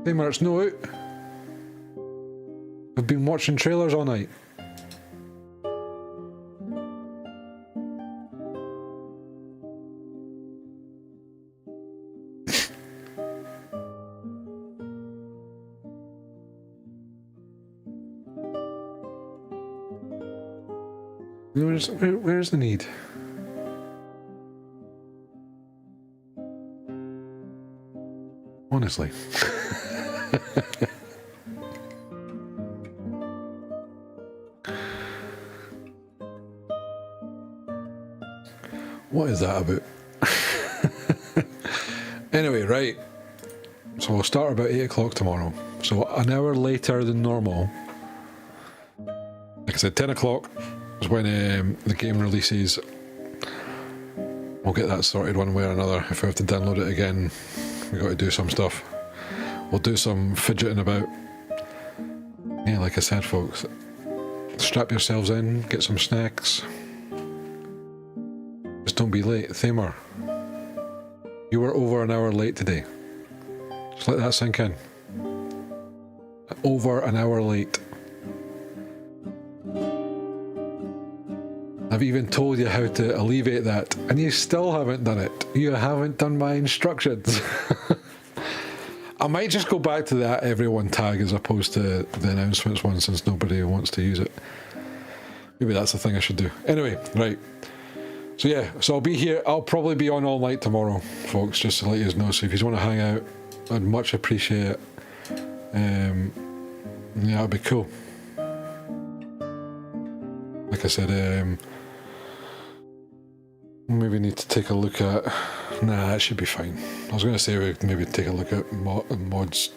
Hey, Mark's no out. We've been watching trailers all night. Where's the need? Honestly. What is that about? Anyway, right. So we'll start about 8 o'clock tomorrow. So an hour later than normal. Like I said, 10 o'clock is when the game releases. We'll get that sorted one way or another. If we have to download it again, we've got to do some stuff. We'll do some fidgeting about. Yeah, like I said, folks, strap yourselves in, get some snacks. Just don't be late. Thamer, you were over an hour late today. Just let that sink in. Over an hour late. I've even told you how to alleviate that, and you still haven't done it. You haven't done my instructions. I might just go back to that everyone tag as opposed to the announcements one, since nobody wants to use it. Maybe that's the thing I should do. Anyway, right. So yeah, so I'll be here. I'll probably be on all night tomorrow, folks, just to let you know. So if you want to hang out, I'd much appreciate it. Yeah, it'd be cool. Like I said, maybe need to take a look at... Nah, that should be fine. I was going to say we'd maybe take a look at mods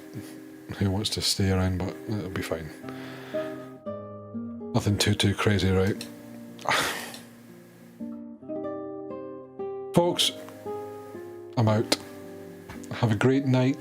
who wants to stay around, but it'll be fine. Nothing too crazy, right? Folks, I'm out. Have a great night.